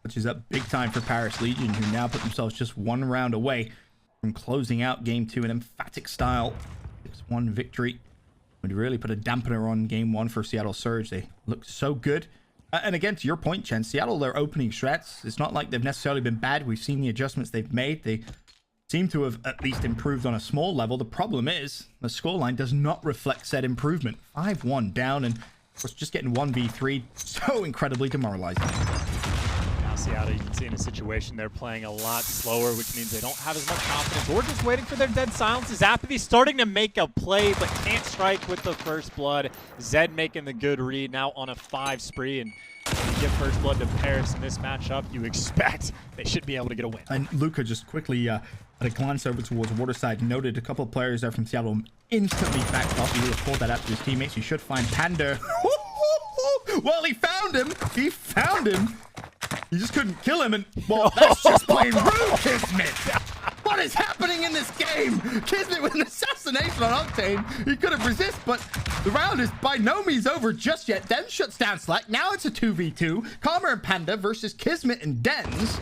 which is up big time for Paris Legion, who now put themselves just 1 round away from closing out Game 2 in emphatic style. 6-1 victory would really put a dampener on Game 1 for Seattle Surge. They looked so good. And again, to your point, Chen, Seattle, their opening strats, it's not like they've necessarily been bad. We've seen the adjustments they've made. They seem to have at least improved on a small level. The problem is the scoreline does not reflect said improvement. 5-1 down, and of course just getting 1v3, so incredibly demoralizing. Now Seattle, you can see in a situation they're playing a lot slower, which means they don't have as much confidence. Or just waiting for their dead silences. Apathy starting to make a play, but can't strike with the first blood. Zed making the good read, now on a 5 spree, and when you give first blood to Paris in this matchup, you expect they should be able to get a win. And Luka just quickly at a glance over towards Waterside, noted a couple of players there from Seattle instantly backed off. He would have pulled that out to his teammates. He should find Panda. Well, he found him. He found him. You just couldn't kill him, and, well, that's just plain rude, Kismet. What is happening in this game? Kismet with an assassination on Octane. He could have resisted, but the round is by no means over just yet. Dens shuts down Slack. Now it's a 2v2. Karma and Panda versus Kismet and Dens.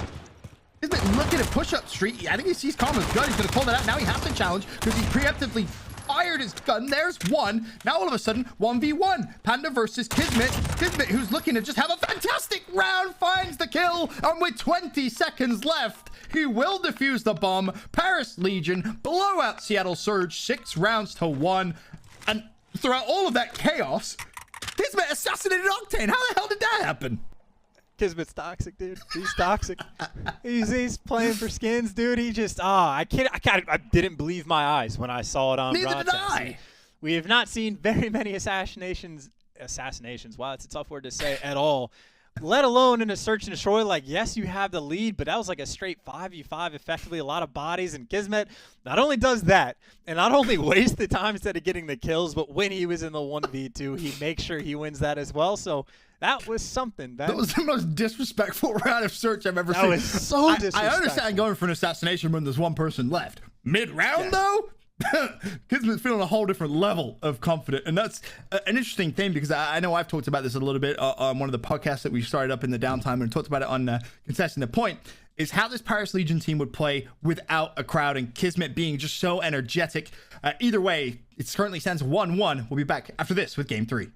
Kismet looking at push-up street. I think he sees Karma's gun. He's going to call that out. Now he has to challenge because he preemptively fired his gun. There's 1. Now all of a sudden, 1v1. Panda versus Kismet. Kismet, who's looking to just have a fantastic round, finds the kill. And with 20 seconds left, he will defuse the bomb. Paris Legion blow out Seattle Surge 6-1. And throughout all of that chaos, Kismet assassinated Octane. How the hell did that happen? Kismet's toxic, dude. He's toxic. he's playing for skins, dude. He just, I didn't believe my eyes when I saw it on broadcast. Neither did I. We have not seen very many assassinations. Wow, that's a tough word to say at all. Let alone in a search and destroy. Like, yes, you have the lead, but that was like a straight 5v5, effectively a lot of bodies. And Kismet not only does that, and not only wastes the time instead of getting the kills, but when he was in the 1v2, he makes sure he wins that as well. So that was something. That was the most disrespectful round of search I've ever seen. That was so disrespectful. I understand going for an assassination when there's 1 person left. Mid-round, though? Kismet's feeling a whole different level of confidence, and that's an interesting thing because I know I've talked about this a little bit on one of the podcasts that we started up in the downtime and talked about it on Contesting the Point, is how this Paris Legion team would play without a crowd, and Kismet being just so energetic. Either way, it currently stands 1-1. We'll be back after this with Game 3.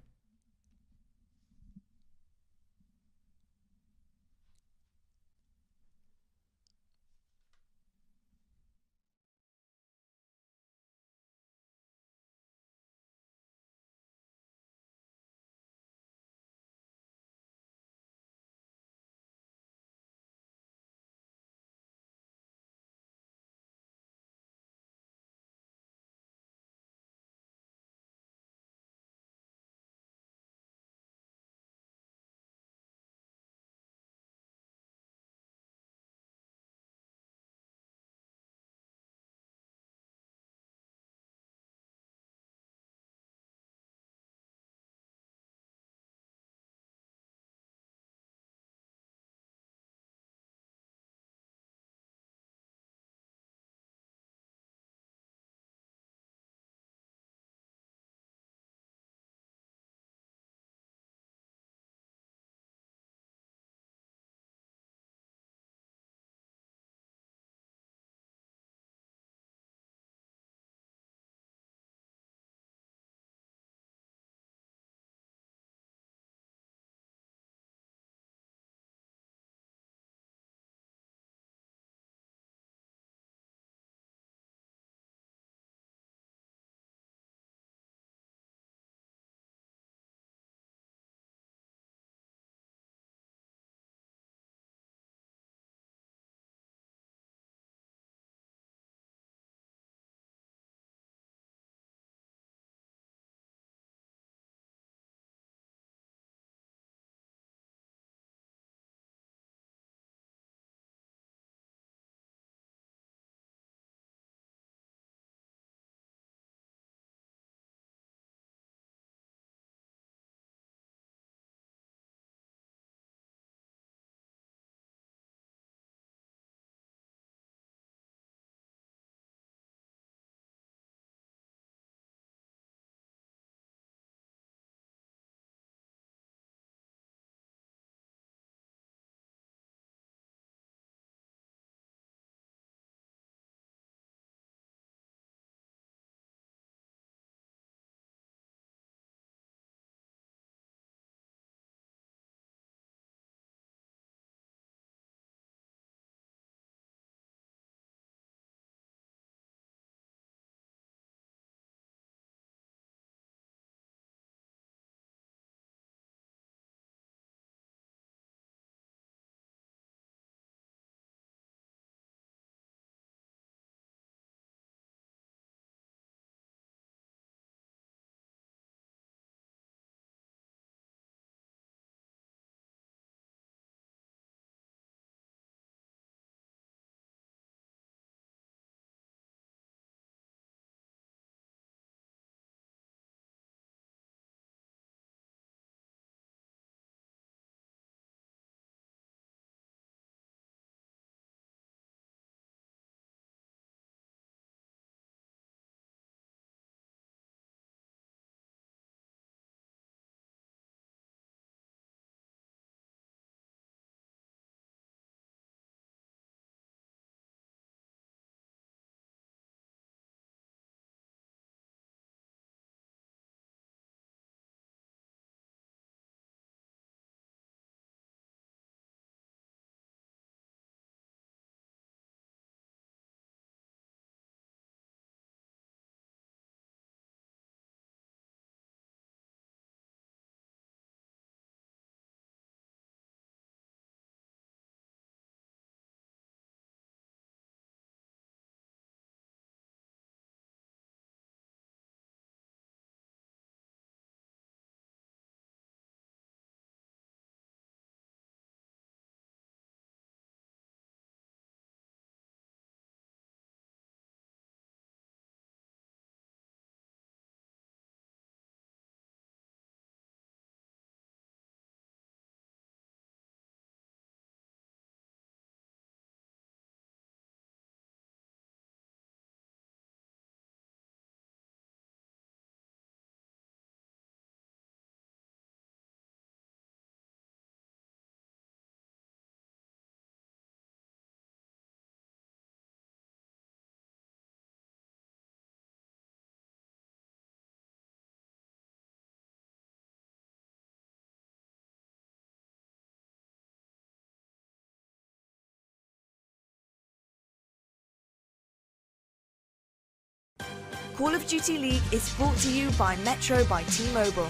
Call of Duty League is brought to you by Metro by T-Mobile.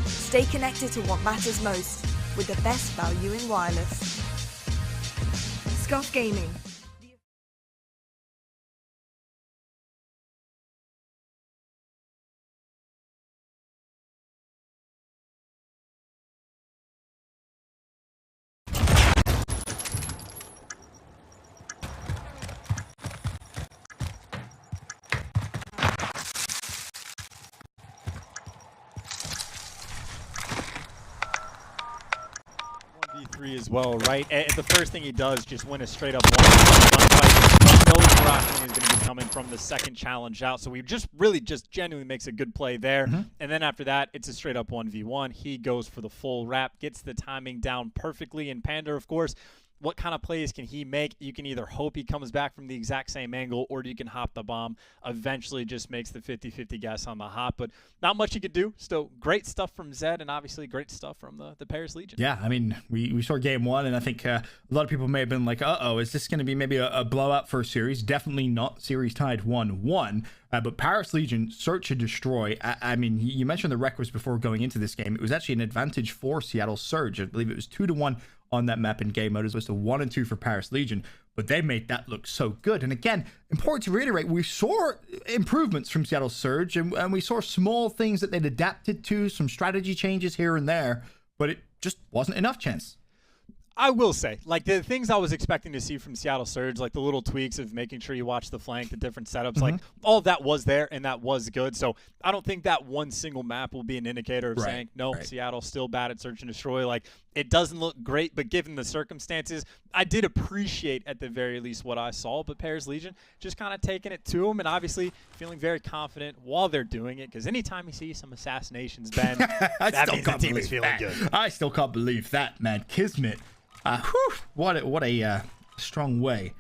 Stay connected to what matters most with the best value in wireless. Scuff Gaming. As well, right? And the first thing he does, just win a straight up fight. He knows Røkkr is going to be coming from the second challenge out, so he just genuinely makes a good play there. And then after that, it's a straight up 1v1. He goes for the full wrap, gets the timing down perfectly. And Panda, of course, what kind of plays can he make? You can either hope he comes back from the exact same angle, or you can hop the bomb. Eventually just makes the 50-50 guess on the hop, but not much he could do. Still great stuff from Zed, and obviously great stuff from the Paris Legion. Yeah, I mean, we saw game one, and I think a lot of people may have been like, uh-oh, is this going to be maybe a blowout for a series? Definitely not. Series tied 1-1. But Paris Legion, search and destroy. I mean, you mentioned the Røkkr before going into this game. It was actually an advantage for Seattle Surge. I believe it was 2-1 on that map in game mode, as opposed to 1-2 for Paris Legion. But they made that look so good. And again, important to reiterate, we saw improvements from Seattle Surge, and we saw small things that they'd adapted to, some strategy changes here and there, but it just wasn't enough, Chance. I will say, like, the things I was expecting to see from Seattle Surge, like the little tweaks of making sure you watch the flank, the different setups, like all of that was there, and that was good. So I don't think that one single map will be an indicator of saying, no, Seattle's still bad at search and destroy. Like, it doesn't look great, but given the circumstances, I did appreciate at the very least what I saw. But Paris Legion just kind of taking it to them, and obviously feeling very confident while they're doing it, because anytime you see some assassinations, Ben, that means the team is feeling good. I still can't believe that, man. Kismet. What a strong way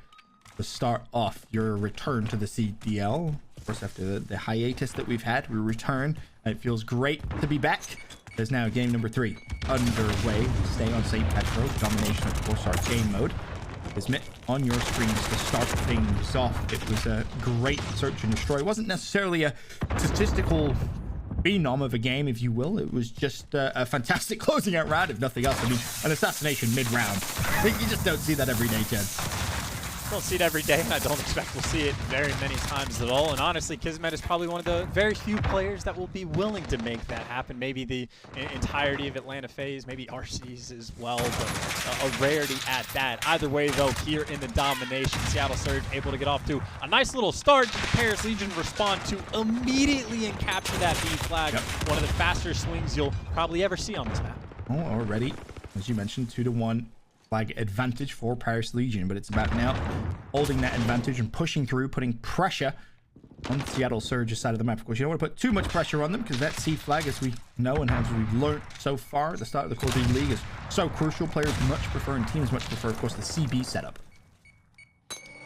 to start off your return to the CDL. Of course, after the hiatus that we've had, we return. It feels great to be back. There's now game number 3 underway. Stay on St. Petro. Domination, of course, our game mode. Kismet on your screens to start things off. It was a great search and destroy. It wasn't necessarily a statistical phenom of a game, if you will. It was just a fantastic closing out round, if nothing else. I mean, an assassination mid-round. You just don't see that every day, Ted. Don't see it every day, and I don't expect we'll see it very many times at all. And honestly, Kismet is probably one of the very few players that will be willing to make that happen. Maybe the entirety of Atlanta FaZe, maybe RCs as well, but a rarity at that. Either way, though, here in the Domination, Seattle Surge able to get off to a nice little start. The Paris Legion respond to immediately and capture that B flag. One of the faster swings you'll probably ever see on this map. Oh, already, as you mentioned, 2-1. Flag advantage for Paris Legion, but it's about now holding that advantage and pushing through, putting pressure on Seattle Surge's side of the map. Of course, you don't want to put too much pressure on them, because that C flag, as we know and as we've learned so far at the start of the Call of Duty League, is so crucial. Players much prefer, and teams much prefer, of course, the CB setup.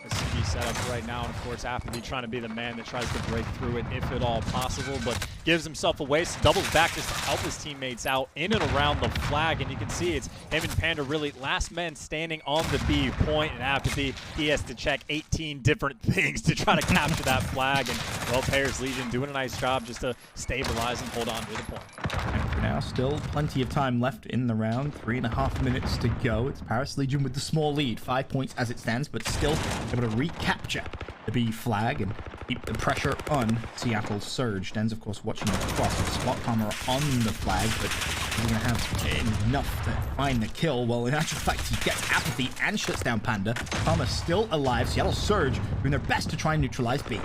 The CB setup right now, and of course, Appleby trying to be the man that tries to break through it if at all possible, but gives himself away, so doubles back just to help his teammates out in and around the flag. And you can see it's him and Panda really last men standing on the B point, and Appleby, he has to check 18 different things to try to capture that flag. And well, Paris Legion doing a nice job just to stabilize and hold on to the point. And for now, still plenty of time left in the round. 3.5 minutes to go. It's Paris Legion with the small lead, 5 points as it stands, but still able to recapture the B flag and keep the pressure on Seattle Surge. Den's, of course, watching across the spot camera on the flag, but he's going to have enough to find the kill. Well, in actual fact, he gets Apathy and shuts down Panda. Palmer's still alive. Seattle Surge doing their best to try and neutralize B.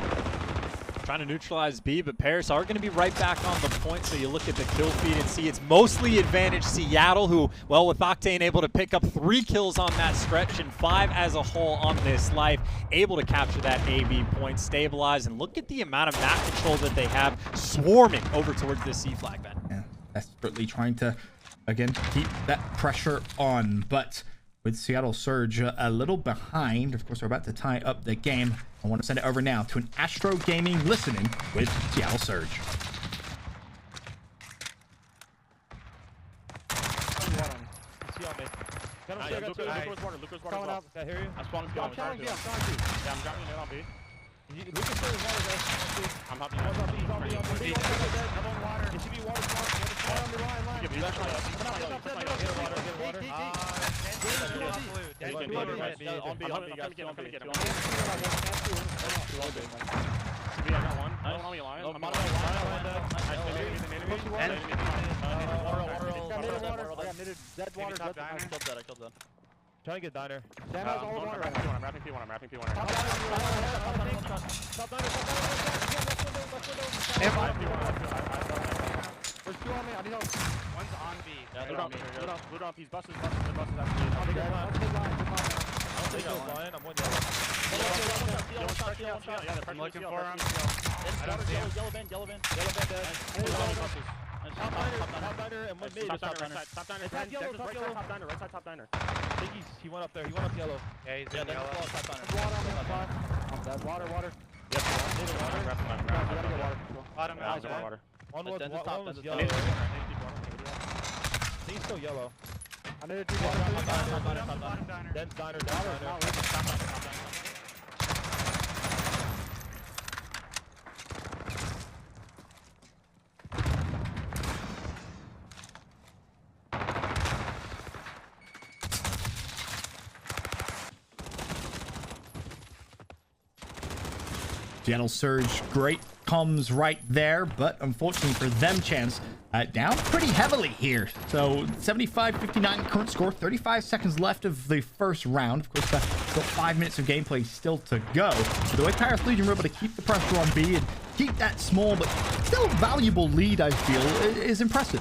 Trying to neutralize B, but Paris are going to be right back on the point. So you look at the kill feed and see it's mostly advantage Seattle, who, well, with Octane able to pick up 3 kills on that stretch and 5 as a whole on this life, able to capture that AB point, stabilize, and look at the amount of map control that they have swarming over towards this C flag, Ben. Yeah, desperately trying to, again, keep that pressure on, but with Seattle Surge a little behind. Of course, we're about to tie up the game. I want to send it over now to an Astro Gaming listening with Seattle Surge. Lucas water. I spawned on B. Yeah, I'm dropping it on B. I'm hopping on. It should be water. On the line. Trying to get diner. Dan has all the water. I'm wrapping P1. Top diner. There's two on me. I need help. One's on B. Yeah, they're on me. Blue dump. He's buses. Actually. I'll take line. I'm one yellow. I'm looking for him. Yellow band dead. Top diner and one mid. Top diner. Right side top diner. I think he went up there. He went up yellow. Yeah, he's in yellow. Water. Water. Bottom out. Water. One was yellow. He's still yellow. I need to do Bottom diner. Then diner. Seattle Surge, great comms right there, but unfortunately for them, Chance, down pretty heavily here. So 75-59 current score, 35 seconds left of the first round. Of course, still 5 minutes of gameplay still to go. But the way Paris Legion were able to keep the pressure on B and keep that small but still valuable lead, I feel, is impressive.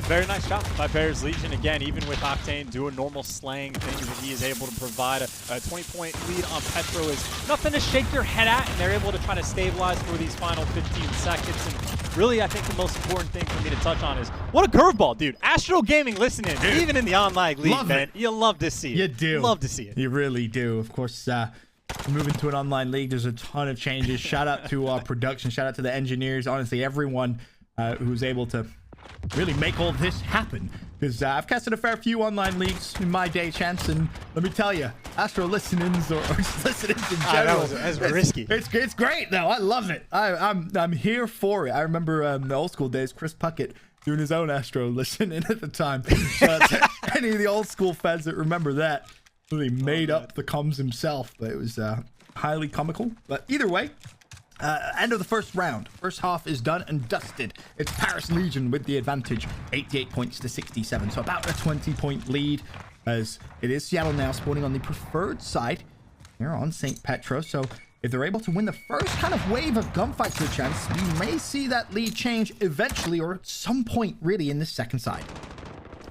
Very nice job by Paris Legion. Again, even with Octane doing normal slaying things that he is able to provide, a 20-point lead on Petro is nothing to shake your head at, and they're able to try to stabilize for these final 15 seconds. And really, I think the most important thing for me to touch on is, what a curveball, dude. Astro Gaming listening, even in the online league, man. You love to see it. You do. Love to see it. You really do. Of course, moving to an online league, there's a ton of changes. Shout out to our production. Shout out to the engineers. Honestly, everyone who's able to really make all this happen, because I've casted a fair few online leagues in my day, Chance, and let me tell you, Astro listenings or just listenings in general, that was risky. It's great though. I love it. I'm here for it. I remember the old school days, Chris Puckett doing his own Astro listening at the time. Any of the old school fans that remember that, really made up the comms himself, but it was highly comical. But either way, end of the first round. First half is done and dusted. It's Paris Legion with the advantage, 88 points to 67. So about a 20-point lead, as it is Seattle now spawning on the preferred side here on St. Petro. So if they're able to win the first kind of wave of gunfights to a chance, we may see that lead change eventually, or at some point really in this second side.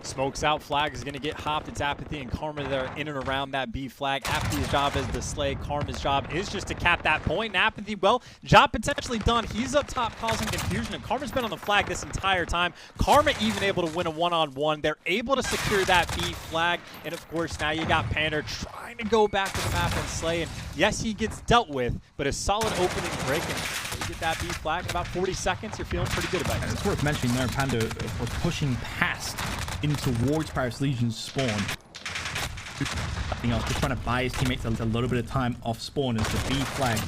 Smokes out, flag is going to get hopped. It's Apathy and Karma there in and around that B flag. Apathy's job is to slay. Karma's job is just to cap that point. And Apathy, well, job potentially done. He's up top causing confusion, and Karma's been on the flag this entire time. Karma even able to win a one-on-one. They're able to secure that B flag. And of course, now you got Panda trying to go back to the map and slay. And yes, he gets dealt with, but a solid opening break. And you get that B flag in about 40 seconds. You're feeling pretty good about it. And it's worth mentioning there, Panda, of course, pushing past in towards Paris Legion's spawn. Nothing else, just trying to buy his teammates a little bit of time off spawn as the B flag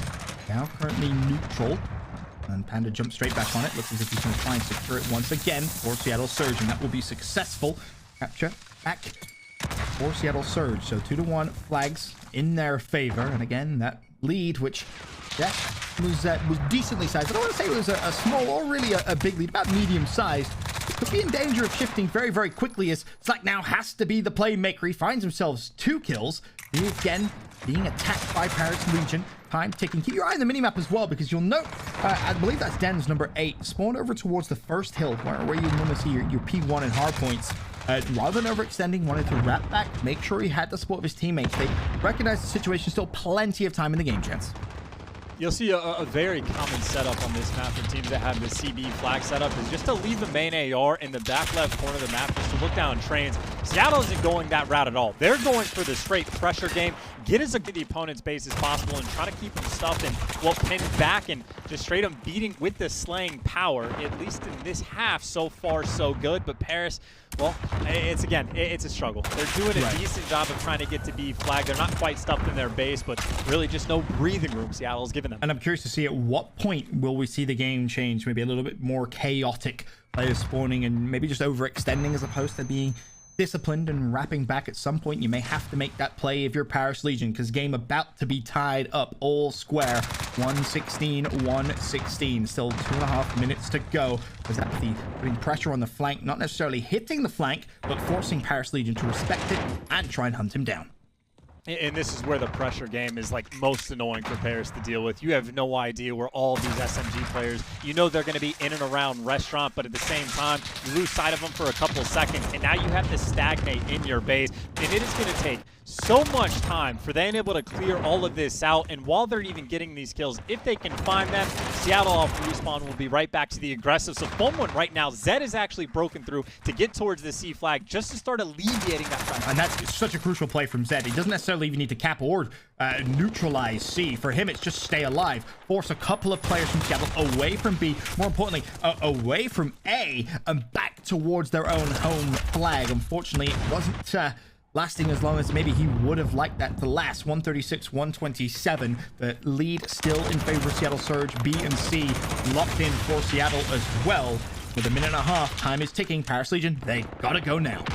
now currently neutral. And Panda jumps straight back on it. Looks as if he's going to try and secure it once again for Seattle Surge, and that will be successful. Capture back for Seattle Surge. So 2-1 flags in their favor. And again, that lead, which was decently sized. I don't want to say it was a small or really a big lead, about medium sized. Could be in danger of shifting very, very quickly, as Slack now has to be the playmaker. He finds himself 2 kills. He again being attacked by Paris Legion. Time ticking. Keep your eye on the minimap as well, because you'll note, I believe that's Den's number 8, spawned over towards the first hill, where you normally see your P1 and Hardpoints. Rather than overextending, wanted to wrap back, make sure he had the support of his teammates. They recognize the situation, still plenty of time in the game, Chance. You'll see a very common setup on this map for teams that have the CB flag setup is just to leave the main AR in the back left corner of the map just to look down trains. Seattle isn't going that route at all. They're going for the straight pressure game, get as good the opponent's base as possible and try to keep them stuffed and, well, pinned back and just straight up beating with the slaying power, at least in this half. So far, so good. But Paris, well, it's a struggle. They're doing a decent job of trying to get to B flag. They're not quite stuffed in their base, but really just no breathing room Seattle's given them. And I'm curious to see at what point will we see the game change, maybe a little bit more chaotic, players spawning and maybe just overextending as opposed to being disciplined and wrapping back. At some point you may have to make that play if you're Paris Legion, because game about to be tied up all square, 116-116. Still 2.5 minutes to go. As Apathy putting pressure on the flank, not necessarily hitting the flank, but forcing Paris Legion to respect it and try and hunt him down. And this is where the pressure game is like most annoying for Paris to deal with. You have no idea where all of these SMG players, you know they're going to be in and around restaurant, but at the same time, you lose sight of them for a couple of seconds, and now you have to stagnate in your base. And it is going to take so much time for them able to clear all of this out. And while they're even getting these kills, if they can find them, Seattle off respawn will be right back to the aggressive. So Foam one right now, Zed is actually broken through to get towards the C flag just to start alleviating that pressure. And that's such a crucial play from Zed. He doesn't necessarily even need to cap or neutralize C. For him, it's just stay alive. Force a couple of players from Seattle away from B, more importantly, away from A, and back towards their own home flag. Unfortunately, it wasn't lasting as long as maybe he would have liked that to last. 136-127. The lead still in favor of Seattle Surge. B and C locked in for Seattle as well. With a minute and a half, time is ticking. Paris Legion, they gotta go now.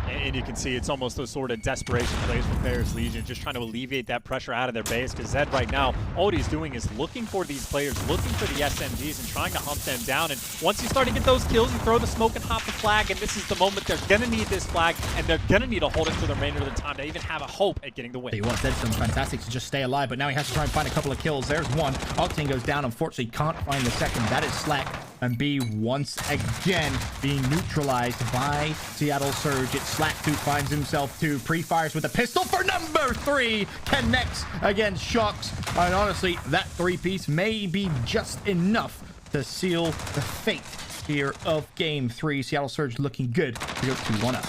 And you can see it's almost those sort of desperation plays for Paris Legion, just trying to alleviate that pressure out of their base, because Zed right now, all he's doing is looking for these players, looking for the SMGs and trying to hunt them down. And once you start to get those kills, you throw the smoke and hop the flag, and this is the moment they're going to need this flag, and they're going to need to hold it for the remainder of the time to even have a hope at getting the win. He wants Zed's done fantastic to just stay alive, but now he has to try and find a couple of kills. There's one. Octane goes down, unfortunately can't find the second. That is Slack. And B once again being neutralized by Seattle Surge. It's Slack who finds himself two. Pre-fires with a pistol for number 3. Connects against Shocks. And honestly, that 3-piece may be just enough to seal the fate here of Game 3. Seattle Surge looking good to go 2-1 up.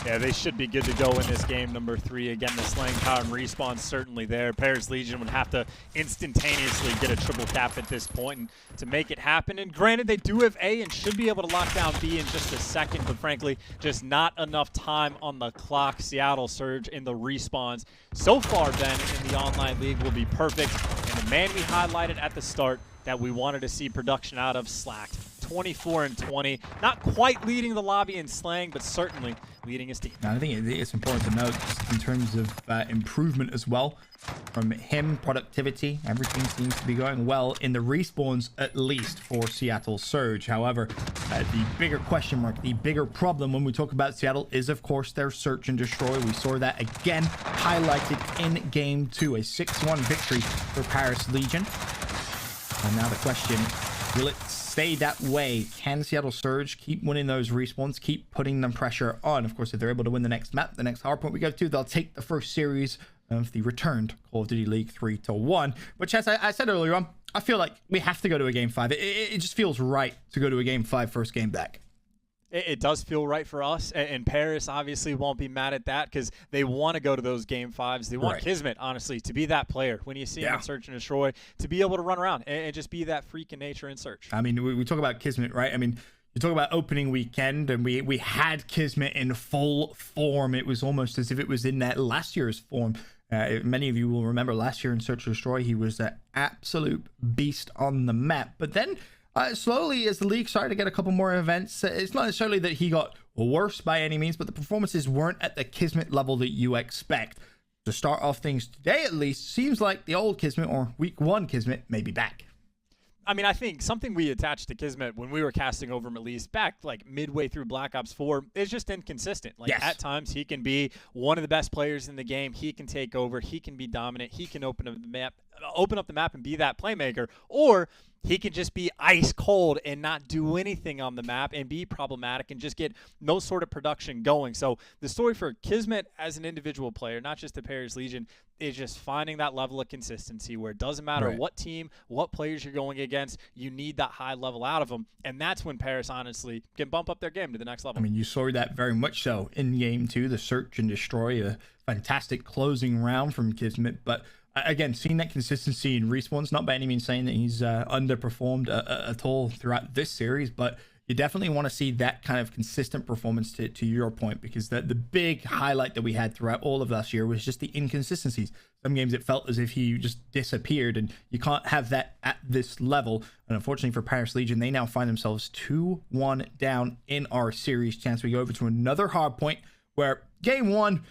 Yeah, they should be good to go in this game, number 3. Again, the slaying power and respawn certainly there. Paris Legion would have to instantaneously get a triple cap at this point and to make it happen. And granted, they do have A and should be able to lock down B in just a second, but frankly, just not enough time on the clock. Seattle Surge in the respawns so far then in the online league will be perfect. And the man we highlighted at the start that we wanted to see production out of, Slacked. 24-20, not quite leading the lobby in slaying, but certainly leading his team. Now, I think it's important to note in terms of improvement as well from him, productivity, everything seems to be going well in the respawns, at least for Seattle Surge. However, the bigger question mark, the bigger problem when we talk about Seattle is, of course, their search and destroy. We saw that again highlighted in Game 2, a 6-1 victory for Paris Legion. And now the question, will it stay that way? Can Seattle Surge keep winning those respawns, keep putting them pressure on? Of course, if they're able to win the next map, the next hardpoint we go to, they'll take the first series of the returned Call of Duty League 3-1, which, as I said earlier on, I feel like we have to go to a Game 5. It just feels right to go to a Game 5 first game back. It does feel right for us, and Paris obviously won't be mad at that because they want to go to those Game 5s. They want Kismet, honestly, to be that player when you see him in Search and Destroy, to be able to run around and just be that freak in nature in Search. I mean, we talk about Kismet, right? I mean, you talk about opening weekend, and we had Kismet in full form. It was almost as if it was in that last year's form. Many of you will remember last year in Search and Destroy, he was an absolute beast on the map. But then slowly, as the league started to get a couple more events, it's not necessarily that he got worse by any means, but the performances weren't at the Kismet level that you expect. To start off things today, at least, seems like the old Kismet, or week 1 Kismet, may be back. I mean, I think something we attached to Kismet when we were casting over him, at least back like midway through Black Ops 4, is just inconsistent. Like at times he can be one of the best players in the game. He can take over. He can be dominant. He can open up the map and be that playmaker. Or he can just be ice cold and not do anything on the map and be problematic and just get no sort of production going. So the story for Kismet as an individual player, not just the Paris Legion, is just finding that level of consistency where it doesn't matter what team, what players you're going against, you need that high level out of them. And that's when Paris honestly can bump up their game to the next level. I mean, you saw that very much so in game 2, the search and destroy, a fantastic closing round from Kismet. But again, seeing that consistency in respawns, not by any means saying that he's underperformed at all throughout this series, but you definitely want to see that kind of consistent performance to your point, because the big highlight that we had throughout all of last year was just the inconsistencies. Some games it felt as if he just disappeared, and you can't have that at this level. And unfortunately for Paris Legion, they now find themselves 2-1 down in our series. Chance we go over to another hard point where game 1,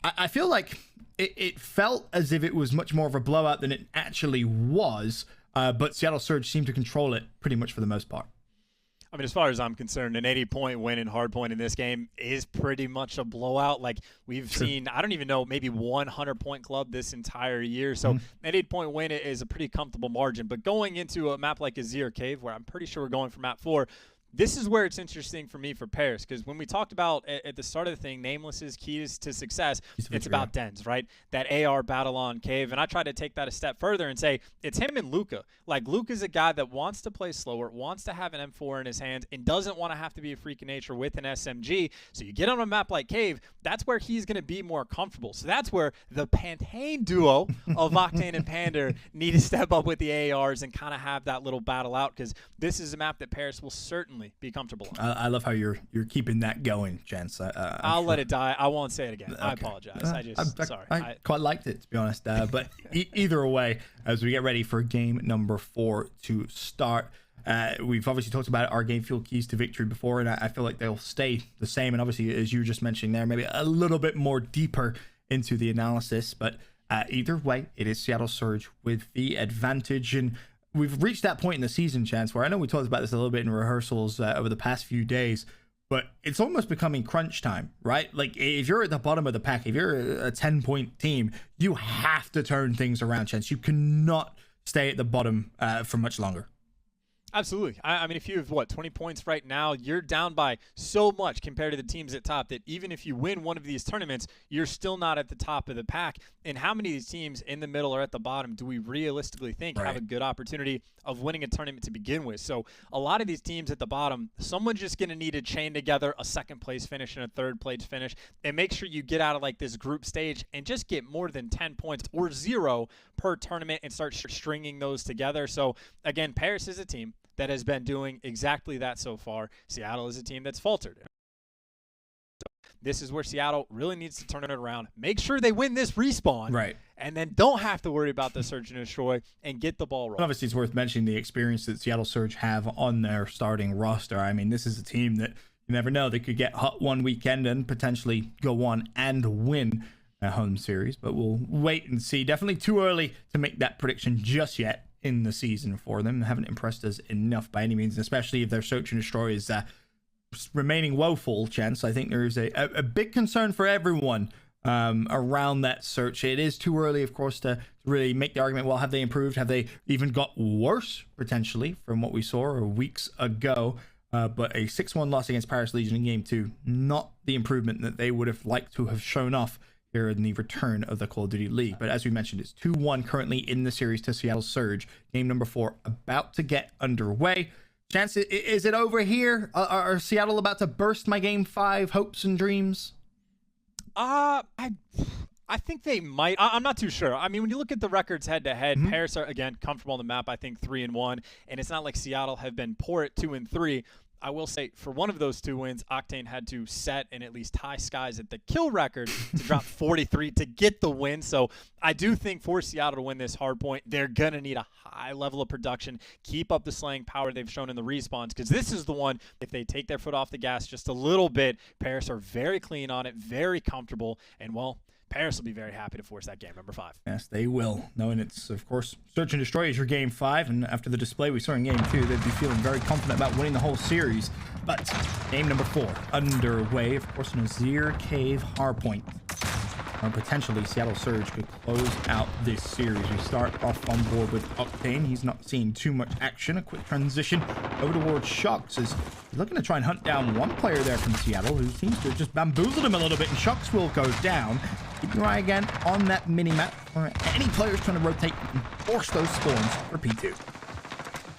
I feel like it felt as if it was much more of a blowout than it actually was, but Seattle Surge seemed to control it pretty much for the most part. I mean, as far as I'm concerned, an 80-point win in Hardpoint in this game is pretty much a blowout. Like we've seen, I don't even know, maybe 100-point club this entire year. So an 80-point win is a pretty comfortable margin. But going into a map like Azir Cave, where I'm pretty sure we're going for map 4, this is where it's interesting for me for Paris, because when we talked about at the start of the thing, Nameless's keys to success, it's about Dens, right? That AR battle on Cave. And I try to take that a step further and say it's him and Luca. Like, Luca's a guy that wants to play slower, wants to have an M4 in his hands, and doesn't want to have to be a freak of nature with an SMG. So you get on a map like Cave, that's where he's going to be more comfortable. So that's where the Pantane duo of Octane and Pander need to step up with the ARs and kind of have that little battle out, because this is a map that Paris will certainly be comfortable on. I love how you're keeping that going, Chance. I'll let it die. I won't say it again. Okay. I apologize. Sorry. I quite liked it, to be honest. But either way, as we get ready for game number 4 to start, we've obviously talked about our game fuel keys to victory before, and I feel like they'll stay the same. And obviously, as you were just mentioning there, maybe a little bit more deeper into the analysis. But either way, it is Seattle Surge with the advantage. And we've reached that point in the season, Chance, where I know we talked about this a little bit in rehearsals over the past few days, but it's almost becoming crunch time, right? Like, if you're at the bottom of the pack, if you're a 10-point team, you have to turn things around, Chance. You cannot stay at the bottom for much longer. Absolutely. I mean, if you have, 20 points right now, you're down by so much compared to the teams at top that even if you win one of these tournaments, you're still not at the top of the pack. And how many of these teams in the middle or at the bottom do we realistically think have a good opportunity of winning a tournament to begin with? So a lot of these teams at the bottom, someone's just going to need to chain together a second-place finish and a third-place finish and make sure you get out of like this group stage and just get more than 10 points or 0 per tournament and start stringing those together. So again, Paris is a team that has been doing exactly that so far. Seattle is a team that's faltered. This is where Seattle really needs to turn it around, make sure they win this respawn, right, and then don't have to worry about the Surge and Destroy and get the ball rolling. Obviously, it's worth mentioning the experience that Seattle Surge have on their starting roster. I mean, this is a team that you never know. They could get hot one weekend and potentially go on and win a home series, but we'll wait and see. Definitely too early to make that prediction just yet in the season for them. They haven't impressed us enough by any means, especially if their Search and Destroy is remaining woeful, Chance. I think there is a big concern for everyone around that search. It is too early, of course, to really make the argument, well, have they improved? Have they even got worse, potentially, from what we saw weeks ago? But a 6-1 loss against Paris Legion in Game 2, not the improvement that they would have liked to have shown off here in the return of the Call of Duty League. But as we mentioned, it's 2-1 currently in the series to Seattle Surge. Game number 4 about to get underway. Chance, is it over here? Are Seattle about to burst my Game 5 hopes and dreams? I think they might. I'm not too sure. I mean, when you look at the records head-to-head, Paris are, again, comfortable on the map, I think 3-1. And it's not like Seattle have been poor at 2-3. I will say, for one of those 2 wins, Octane had to set and at least tie skies at the kill record to drop 43 to get the win. So I do think for Seattle to win this hard point, they're going to need a high level of production, keep up the slaying power they've shown in the respawns, because this is the one, if they take their foot off the gas just a little bit, Paris are very clean on it, very comfortable, and, well, Paris will be very happy to force that game number 5. Yes, they will, knowing it's, of course, Search and Destroy is your Game 5, and after the display we saw in Game 2, they'd be feeling very confident about winning the whole series. But game number 4 underway, of course, in Azir Cave Hardpoint. or potentially Seattle Surge could close out this series. We start off on board with Octane. He's not seeing too much action. A quick transition over towards Shocks as he's looking to try and hunt down one player there from Seattle who seems to have just bamboozled him a little bit, and Shocks will go down. Keep your eye again on that mini-map for any players trying to rotate and force those spawns for P2.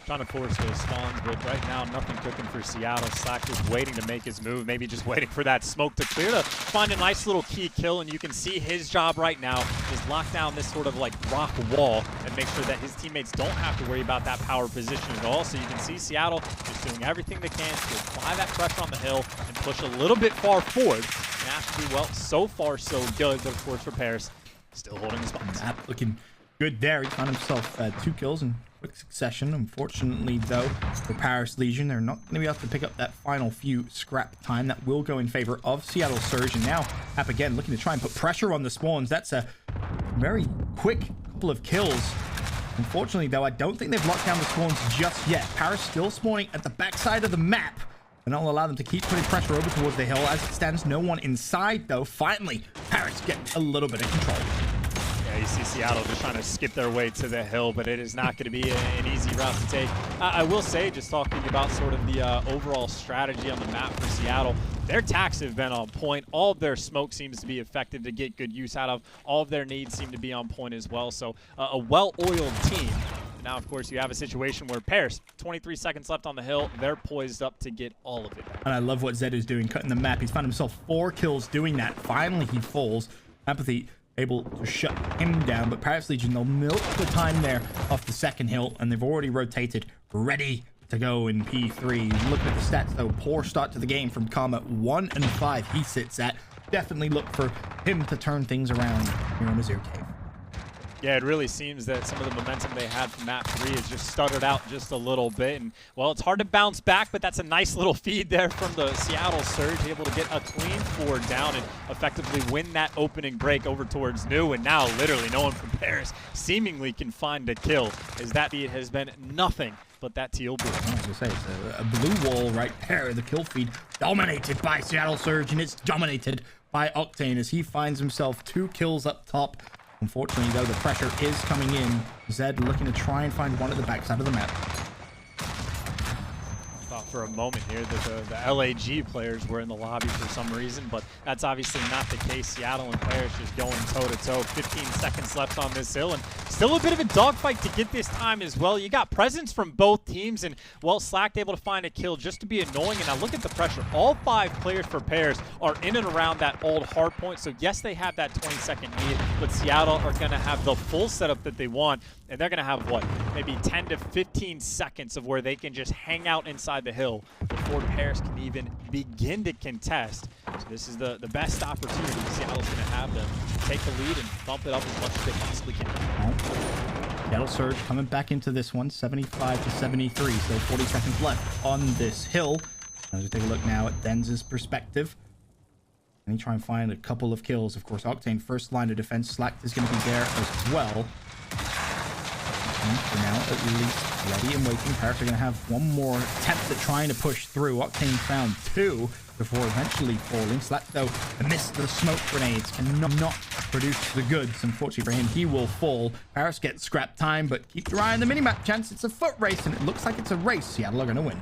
Trying to force those spawns, but right now nothing cooking for Seattle. Slack just waiting to make his move, maybe just waiting for that smoke to clear to find a nice little key kill, and you can see his job right now is lock down this sort of like rock wall and make sure that his teammates don't have to worry about that power position at all. So you can see Seattle just doing everything they can to apply that pressure on the hill and push a little bit far forward. And actually, well, so far so good, but of course for Paris, still holding his spots. Looking good there. He found himself 2 kills in quick succession. Unfortunately, though, for Paris Legion, they're not going to be able to pick up that final few scrap time. That will go in favor of Seattle Surge. And now, App again looking to try and put pressure on the spawns. That's a very quick couple of kills. Unfortunately, though, I don't think they've locked down the spawns just yet. Paris still spawning at the backside of the map, and that'll allow them to keep putting pressure over towards the hill. As it stands, no one inside, though. Finally, Paris getting a little bit of control. You see Seattle just trying to skip their way to the hill, but it is not going to be an easy route to take. I will say, just talking about sort of the overall strategy on the map for Seattle, their attacks have been on point. All of their smoke seems to be effective to get good use out of. All of their needs seem to be on point as well. So a well-oiled team. Now, of course, you have a situation where Paris, 23 seconds left on the hill, they're poised up to get all of it back. And I love what Zed is doing, cutting the map. He's found himself 4 kills doing that. Finally, he falls. Apathy able to shut him down, but Paris Legion, they'll milk the time there off the second hill, and they've already rotated, ready to go in P3. Looking at the stats, though, poor start to the game from Karma. 1 and 5 he sits at. Definitely look for him to turn things around here on Azure Cave. Yeah, it really seems that some of the momentum they had from map 3 has just stuttered out just a little bit. And, well, it's hard to bounce back, but that's a nice little feed there from the Seattle Surge, able to get a clean 4 down and effectively win that opening break over towards New. And now, literally, no one from Paris seemingly can find a kill, as that feed has been nothing but that teal blue. I was going to say, it's a blue wall right there. The kill feed dominated by Seattle Surge, and it's dominated by Octane as he finds himself 2 kills up top. Unfortunately, though, the pressure is coming in. Zed looking to try and find one at the backside of the map. Thought for a moment here that the LAG players were in the lobby for some reason, but that's obviously not the case. Seattle and Paris just going toe-to-toe. 15 seconds left on this hill, and still a bit of a dogfight to get this time as well. You got presence from both teams, and, well, Slack able to find a kill just to be annoying. And now look at the pressure. All 5 players for Paris are in and around that old Hardpoint, so yes, they have that 20-second lead, but Seattle are going to have the full setup that they want, and they're going to have, what, maybe 10 to 15 seconds of where they can just hang out inside the hill before Paris can even begin to contest. So this is the best opportunity Seattle's going to have to take the lead and bump it up as much as they possibly can. Seattle Surge coming back into this one, 75 to 73, so 40 seconds left on this hill. Let's take a look now at Denz's perspective. And he try and find a couple of kills. Of course, Octane, first line of defense. Slack is going to be there as well. And for now, at least ready and waiting. Paris are going to have one more attempt at trying to push through. Octane found 2 before eventually falling. Slack, though, missed the smoke grenades. Cannot produce the goods. Unfortunately for him, he will fall. Paris gets scrap time, but keep your eye on the minimap, chance. It's a foot race, and it looks like it's a race. Seattle are going to win.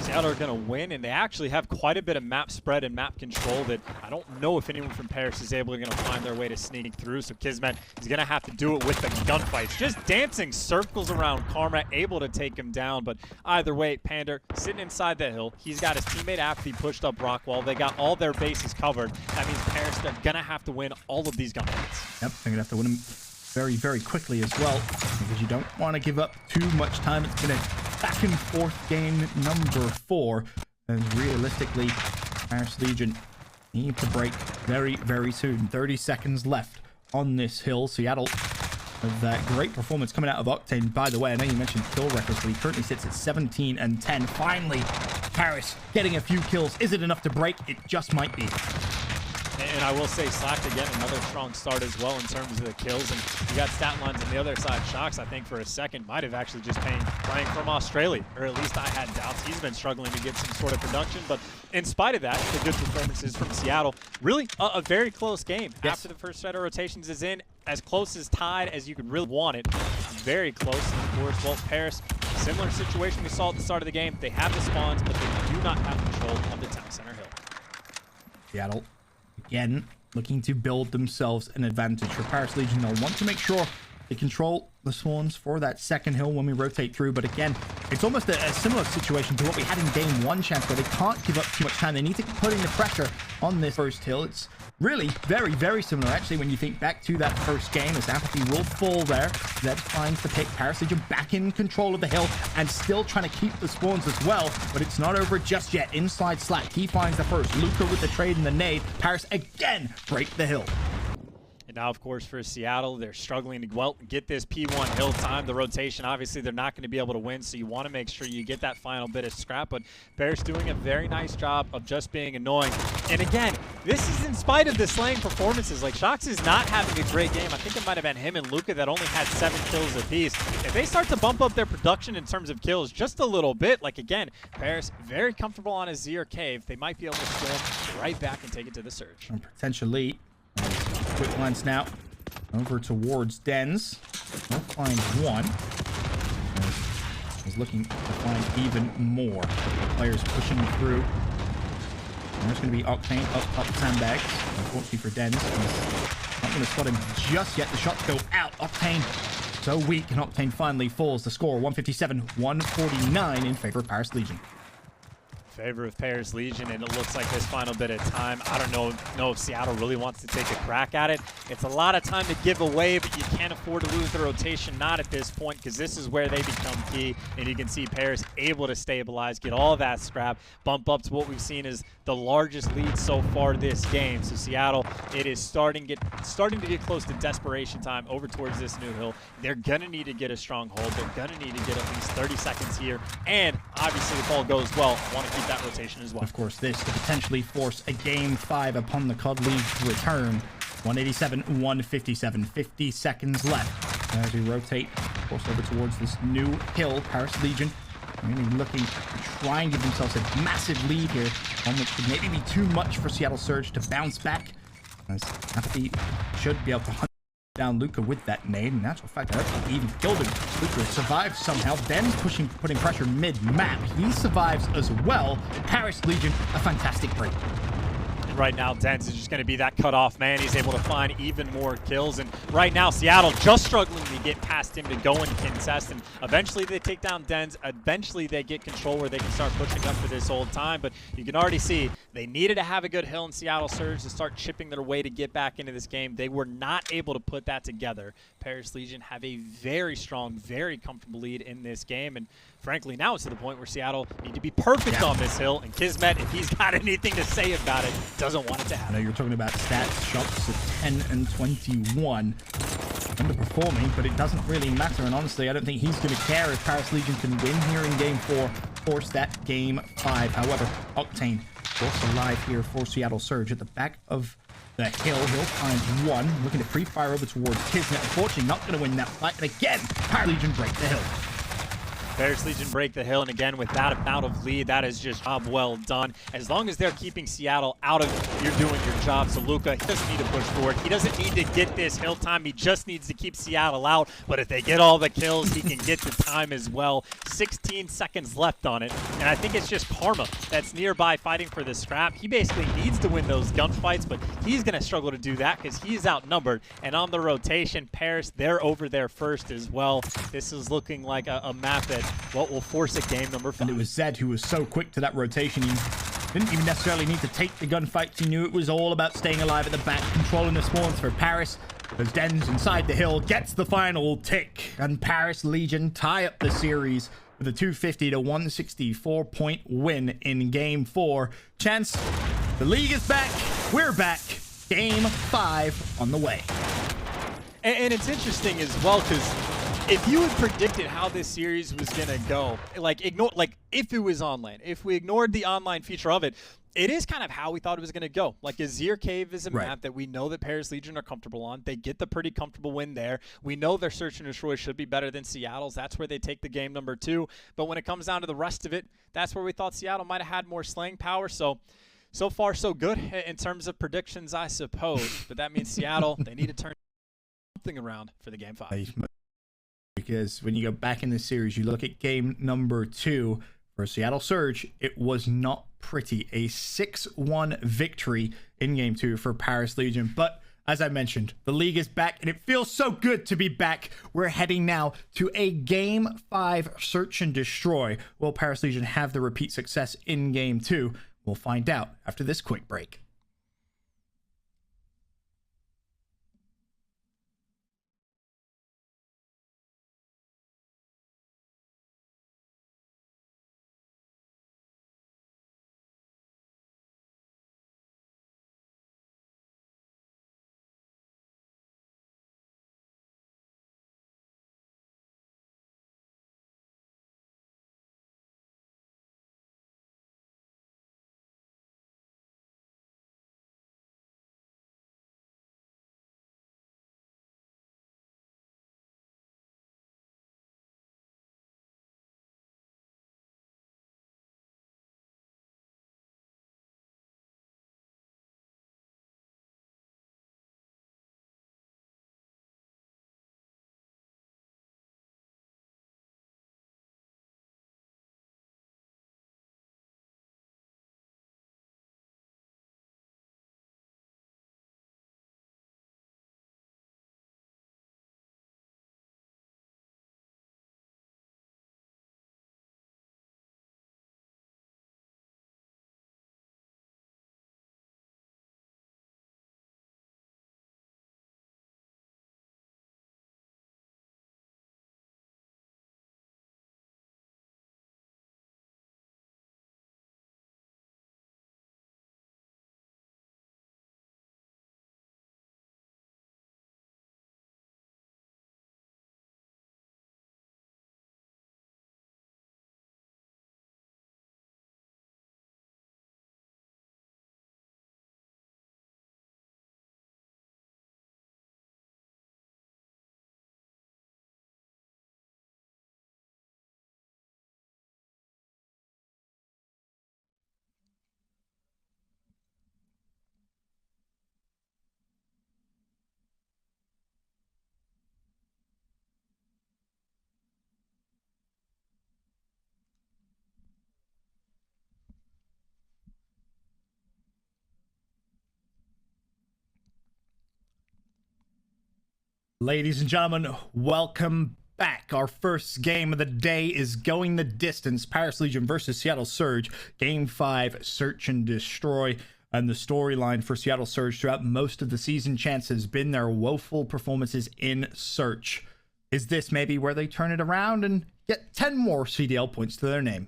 Seattle are going to win, and they actually have quite a bit of map spread and map control that I don't know if anyone from Paris is able to find their way to sneak through. So Kismet is going to have to do it with the gunfights, just dancing circles around Karma, able to take him down. But either way, Pander sitting inside the hill. He's got his teammate Apathy pushed up Rockwall. They got all their bases covered. That means Paris, they're going to have to win all of these gunfights. Yep, they're going to have to win them very, very quickly as well, because you don't want to give up too much time. It's been a back and forth game number 4, and realistically, Paris Legion need to break very, very soon. 30 seconds left on this hill. Seattle with that great performance coming out of Octane. By the way, I know you mentioned kill records, but he currently sits at 17 and 10. Finally, Paris getting a few kills. Is it enough to break? It just might be. And I will say Slack, again, another strong start as well in terms of the kills. And you got stat lines on the other side. Shox, I think, for a second, might have actually just playing from Australia. Or at least I had doubts. He's been struggling to get some sort of production. But in spite of that, the good performances from Seattle. Really a very close game. Yes. After the first set of rotations is in, as close as tied as you could really want it. Very close. And of course, well, Paris, similar situation we saw at the start of the game. They have the spawns, but they do not have control of the town center hill. Seattle, again, looking to build themselves an advantage. For Paris Legion, they'll want to make sure they control the spawns for that second hill when we rotate through. But again, it's almost a similar situation to what we had in game one, Chance, where they can't give up too much time. They need to put in the pressure on this first hill. It's really very similar, actually, when you think back to that first game, as Apathy will fall there. Zed finds the pick. Paris Legion back in control of the hill and still trying to keep the spawns as well, but it's not over just yet. Inside Slack, he finds the first. Røkkr with the trade and the nade. Paris again break the hill. And now, of course, for Seattle, they're struggling to, well, get this P1 hill time. The rotation, obviously, they're not going to be able to win, so you want to make sure you get that final bit of scrap. But Paris doing a very nice job of just being annoying. And again, this is in spite of the slaying performances. Like, Shox is not having a great game. I think it might have been him and Luca that only had 7 kills apiece. If they start to bump up their production in terms of kills just a little bit, like, again, Paris very comfortable on his Zir cave. They might be able to storm right back and take it to the surge. And potentially, quick glance now over towards Dens. We'll find one. He's looking to find even more players pushing through. And there's going to be Octane up sandbags. Unfortunately for Dens, he's not going to spot him just yet. The shots go out. Octane so weak, and Octane finally falls. The score 157-149 in favor of Paris Legion. Favor of Paris Legion, and it looks like this final bit of time, I don't know if Seattle really wants to take a crack at it. It's a lot of time to give away, but you can't afford to lose the rotation, not at this point, because this is where they become key. And you can see Paris able to stabilize, get all that scrap, bump up to what we've seen as the largest lead so far this game. So Seattle, it is starting to get close to desperation time over towards this new hill. They're gonna need to get a stronghold. They're gonna need to get at least 30 seconds here, and obviously if all goes well, want to keep that rotation as well. Of course, this could potentially force a Game 5 upon the COD League's return. 187-157, 50 seconds left. As we rotate, of course, over towards this new hill, Paris Legion really looking to try and give themselves a massive lead here, one which could maybe be too much for Seattle Surge to bounce back, as Apathy should be able to hunt down Luca with that nade. In natural fact, I don't think he even killed him. Luca survives somehow. Ben's putting pressure mid-map. He survives as well. Paris Legion, a fantastic break. Right now, Dens is just going to be that cutoff man. He's able to find even more kills. And right now, Seattle just struggling to get past him to go and contest. And eventually they take down Dens. Eventually they get control where they can start pushing up for this whole time. But you can already see they needed to have a good hill in Seattle Surge to start chipping their way to get back into this game. They were not able to put that together. Paris Legion have a very strong, very comfortable lead in this game. And frankly, now it's to the point where Seattle need to be perfect on this hill. And Kismet, if he's got anything to say about it, doesn't want it to happen. I know you're talking about stats, shots of 10 and 21. Underperforming, but it doesn't really matter. And honestly, I don't think he's going to care if Paris Legion can win here in Game 4, force that Game 5. However, Octane forced alive here for Seattle Surge at the back of the hill. He'll find one, looking to pre-fire over towards Kismet. Unfortunately, not going to win that fight. And again, Paris Legion break the hill. Paris Legion break the hill, and again, with that amount of lead, that is just job well done. As long as they're keeping Seattle out of, you're doing your job. So Luca, he doesn't need to push forward. He doesn't need to get this hill time. He just needs to keep Seattle out. But if they get all the kills, he can get the time as well. 16 seconds left on it, and I think it's just Karma that's nearby fighting for the scrap. He basically needs to win those gunfights, but he's going to struggle to do that because he's outnumbered. And on the rotation, Paris, they're over there first as well. This is looking like a map that will force a game number 5. And it was Zed who was so quick to that rotation. He didn't even necessarily need to take the gunfights. He knew it was all about staying alive at the back, controlling the spawns for Paris. As Dens inside the hill gets the final tick, and Paris Legion tie up the series with a 250 to 164 point win in Game 4. Chance, the league is back. We're back. Game 5 on the way. And it's interesting as well, because if you had predicted how this series was going to go, if it was online, if we ignored the online feature of it, It is kind of how we thought it was going to go. Like, Azir Cave is a map that we know that Paris Legion are comfortable on. They get the pretty comfortable win there. We know their Search and Destroy should be better than Seattle's. That's where they take the game number 2. But when it comes down to the rest of it, that's where we thought Seattle might have had more slaying power. So far, so good in terms of predictions, I suppose. But that means Seattle, they need to turn something around for the game 5. Because when you go back in the series, you look at game number 2 for Seattle Surge, it was not pretty. A 6-1 victory in game 2 for Paris Legion. But as I mentioned, the league is back and it feels so good to be back. We're heading now to a game 5 search and destroy. Will Paris Legion have the repeat success in game 2? We'll find out after this quick break. Ladies and gentlemen, welcome back. Our first game of the day is going the distance. Paris Legion versus Seattle Surge. Game 5, Search and Destroy. And the storyline for Seattle Surge throughout most of the season, chance, has been their woeful performances in Search. Is this maybe where they turn it around and get 10 more CDL points to their name?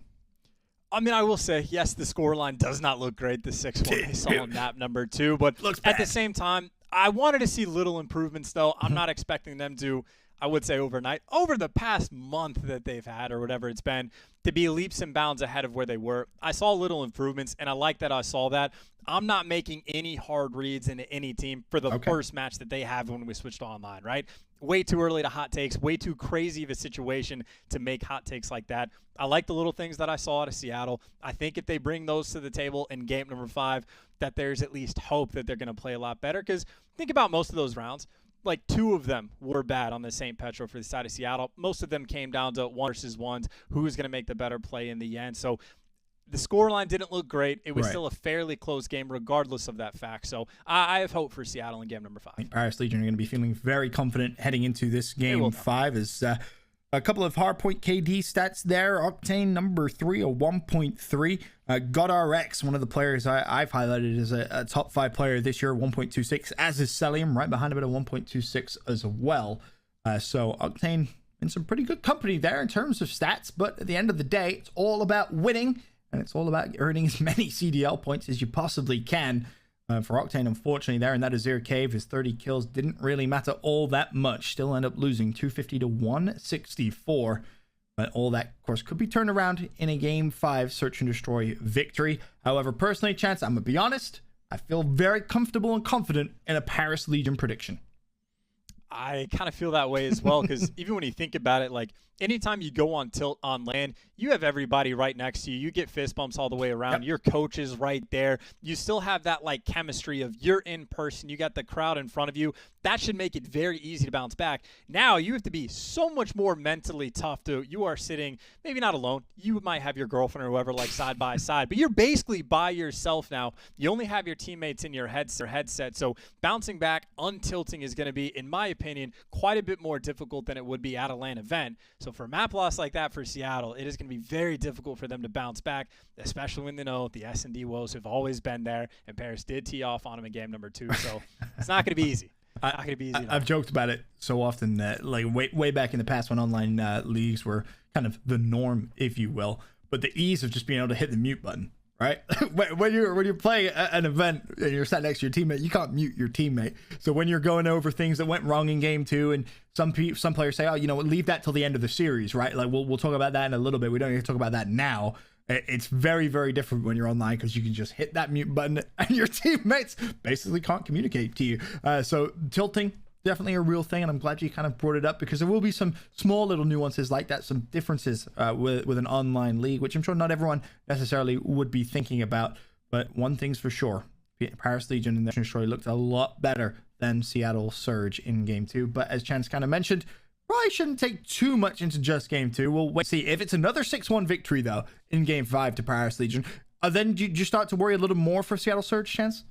I mean, I will say, yes, the scoreline does not look great, the 6-1 I saw on map number 2. But at the same time, I wanted to see little improvements, though. I'm not expecting them to, I would say overnight, over the past month that they've had or whatever it's been, to be leaps and bounds ahead of where they were. I saw little improvements, and I like that I saw that. I'm not making any hard reads into any team for the first match that they have when we switched online, right? Way too early to hot takes, way too crazy of a situation to make hot takes like that. I like the little things that I saw out of Seattle. I think if they bring those to the table in game number 5, that there's at least hope that they're going to play a lot better. Because think about most of those rounds. Like 2 of them were bad on the St. Petro for the side of Seattle. Most of them came down to 1 versus 1s. Who was going to make the better play in the end? So the scoreline didn't look great. It was still a fairly close game regardless of that fact. So I have hope for Seattle in game number 5. I think Paris Legion are going to be feeling very confident heading into this game 5. As a couple of Hardpoint KD stats there. Octane number 3, a 1.3. GodRx, one of the players I've highlighted as a top 5 player this year, 1.26. As is Celium, right behind him at a 1.26 as well. So Octane in some pretty good company there in terms of stats. But at the end of the day, it's all about winning. And it's all about earning as many CDL points as you possibly can. For Octane, unfortunately, there in that Azir Cave, his 30 kills didn't really matter all that much. Still end up losing 250 to 164. But all that, of course, could be turned around in a Game 5 Search and Destroy victory. However, personally, Chance, I'm going to be honest, I feel very comfortable and confident in a Paris Legion prediction. I kind of feel that way as well, because even when you think about it, like anytime you go on tilt on land, you have everybody right next to you. You get fist bumps all the way around. Your coach is right there. You still have that like chemistry of you're in person. You got the crowd in front of you. That should make it very easy to bounce back. Now you have to be so much more mentally tough. You are sitting, maybe not alone. You might have your girlfriend or whoever like side by side, but you're basically by yourself now. You only have your teammates in your headset. So bouncing back, untilting is going to be, in my opinion, quite a bit more difficult than it would be at a LAN event. So for a map loss like that for Seattle, it is going to be very difficult for them to bounce back, especially when they know the S&D woes have always been there, and Paris did tee off on them in game number 2. So it's not going to be easy. I've joked about it so often that like way back in the past when online leagues were kind of the norm, if you will, but the ease of just being able to hit the mute button, right? when you're playing an event and you're sat next to your teammate, you can't mute your teammate. So when you're going over things that went wrong in game 2, and some players say, oh, you know what, leave that till the end of the series, right? Like we'll talk about that in a little bit. We don't need to talk about that now. It's very, very different when you're online, because you can just hit that mute button and your teammates basically can't communicate to you. So tilting, definitely a real thing, and I'm glad you kind of brought it up, because there will be some small little nuances like that, some differences with an online league, which I'm sure not everyone necessarily would be thinking about. But one thing's for sure, Paris Legion and the Destroy looked a lot better than Seattle Surge in game 2. But as Chance kind of mentioned, probably shouldn't take too much into just game 2. We'll wait to see. If it's another 6-1 victory, though, in game 5 to Paris Legion, then do you start to worry a little more for Seattle Surge, Chance?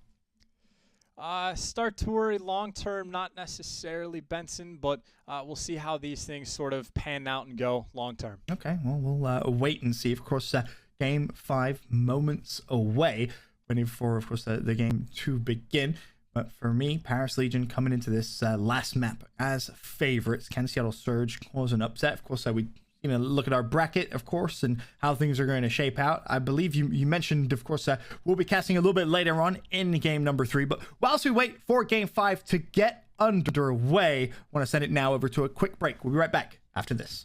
Start to worry long-term, not necessarily, Benson, but we'll see how these things sort of pan out and go long-term. Okay, well, we'll wait and see. Of course, game 5 moments away, waiting for, of course, the game to begin. But for me, Paris Legion coming into this last map as favorites. Can Seattle Surge cause an upset? Of course, we look at our bracket, of course, and how things are going to shape out. I believe you mentioned, of course, we'll be casting a little bit later on in game number 3. But whilst we wait for game 5 to get underway, I want to send it now over to a quick break. We'll be right back after this.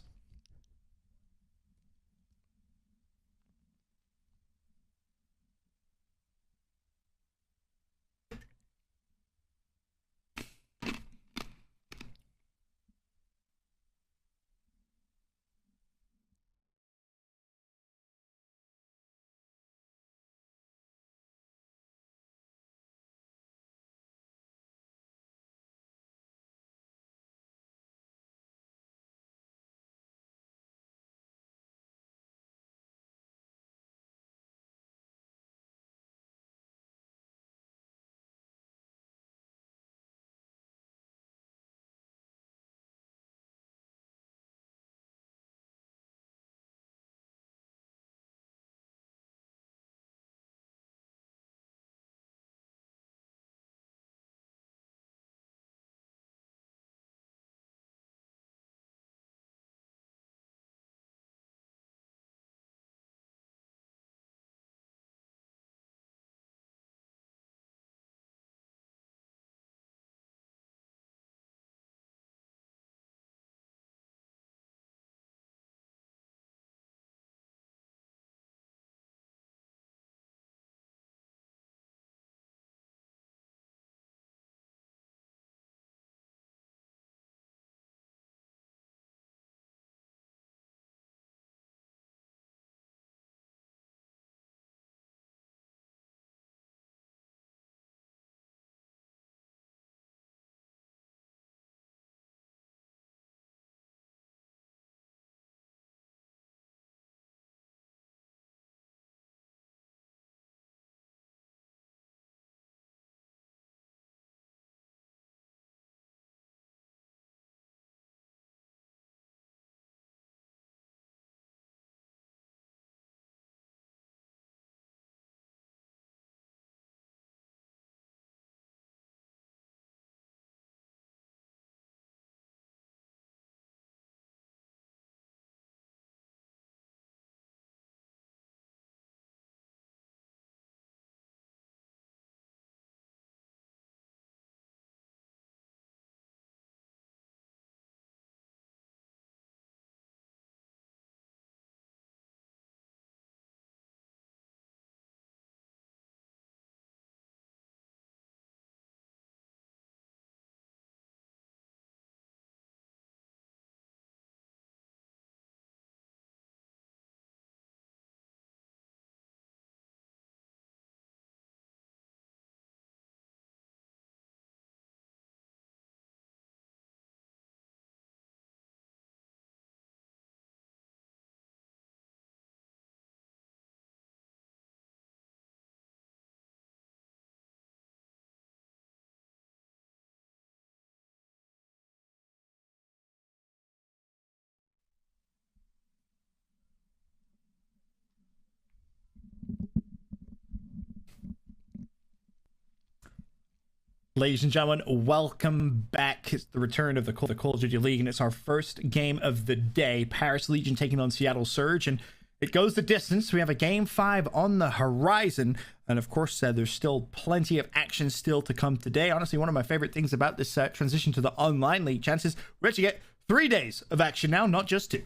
Ladies and gentlemen, welcome back. It's the return of the Call of Duty League, and it's our first game of the day. Paris Legion taking on Seattle Surge, and it goes the distance. We have a Game 5 on the horizon, and of course, there's still plenty of action still to come today. Honestly, one of my favorite things about this transition to the online league chances, we actually get 3 days of action now, not just 2.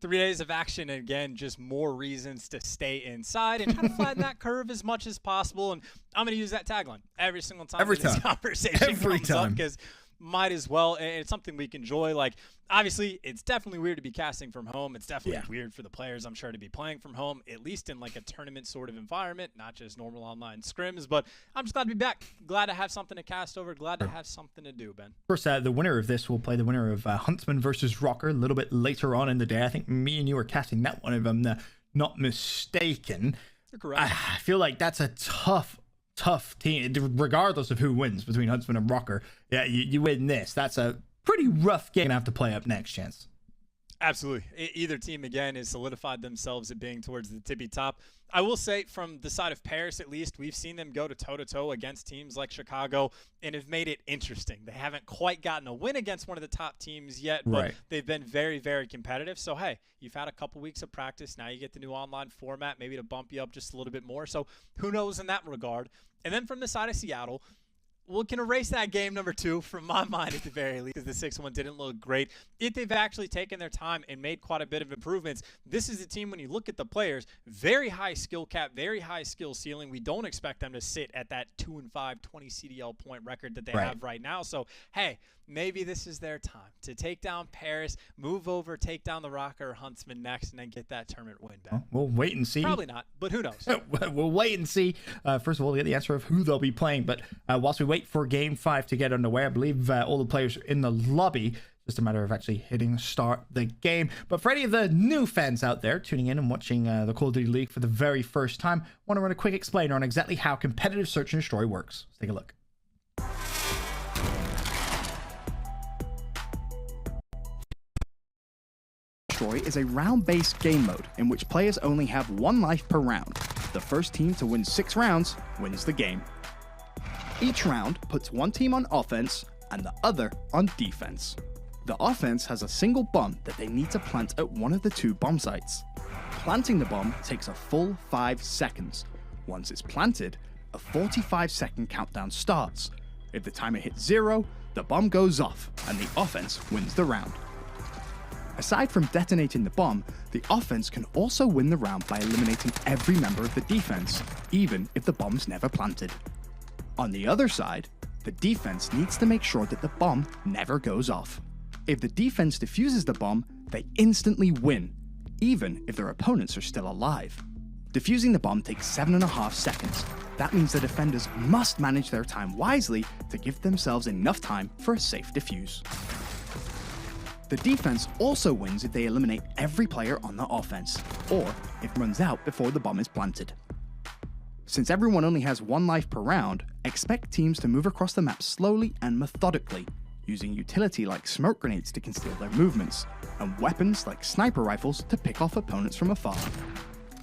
3 days of action, and again, just more reasons to stay inside and try to flatten that curve as much as possible. And I'm going to use that tagline every single time this conversation comes up, because might as well. And it's something we can enjoy. Like, obviously, it's definitely weird to be casting from home. It's definitely weird for the players, I'm sure, to be playing from home, at least in like a tournament sort of environment, not just normal online scrims. But I'm just glad to be back. Glad to have something to cast over. Glad to have something to do, Ben. Of course, the winner of this will play the winner of Huntsmen versus Røkkr a little bit later on in the day. I think me and you are casting that one, if I'm not mistaken. You're correct. I feel like that's a tough team, regardless of who wins between Huntsmen and Røkkr. Yeah, you win this. That's a pretty rough game to have to play up next, Chance. Absolutely. Either team, again, has solidified themselves at being towards the tippy top. I will say, from the side of Paris, at least, we've seen them go to toe-to-toe against teams like Chicago and have made it interesting. They haven't quite gotten a win against one of the top teams yet, but they've been very, very competitive. So, hey, you've had a couple weeks of practice. Now you get the new online format, maybe to bump you up just a little bit more. So who knows in that regard. And then from the side of Seattle, we can erase that game number 2 from my mind at the very least, because the 6-1 didn't look great. If they've actually taken their time and made quite a bit of improvements, this is a team, when you look at the players, very high skill cap, very high skill ceiling. We don't expect them to sit at that 2-5, 20 CDL point record that they have right now. So, hey, maybe this is their time to take down Paris, move over, take down the Røkkr Huntsmen next, and then get that tournament win back. We'll wait and see. Probably not, but who knows? We'll wait and see. First of all, to get the answer of who they'll be playing. But whilst we wait for Game 5 to get underway, I believe all the players are in the lobby. Just a matter of actually hitting start the game. But for any of the new fans out there tuning in and watching the Call of Duty League for the very first time, I want to run a quick explainer on exactly how competitive search and destroy works. Let's take a look. Destroy is a round-based game mode in which players only have 1 life per round. The first team to win 6 rounds wins the game. Each round puts one team on offense and the other on defense. The offense has a single bomb that they need to plant at one of the 2 bomb sites. Planting the bomb takes a full 5 seconds. Once it's planted, a 45-second countdown starts. If the timer hits 0, the bomb goes off and the offense wins the round. Aside from detonating the bomb, the offense can also win the round by eliminating every member of the defense, even if the bomb's never planted. On the other side, the defense needs to make sure that the bomb never goes off. If the defense defuses the bomb, they instantly win, even if their opponents are still alive. Defusing the bomb takes 7.5 seconds. That means the defenders must manage their time wisely to give themselves enough time for a safe defuse. The defense also wins if they eliminate every player on the offense, or if it runs out before the bomb is planted. Since everyone only has 1 life per round, expect teams to move across the map slowly and methodically, using utility like smoke grenades to conceal their movements, and weapons like sniper rifles to pick off opponents from afar.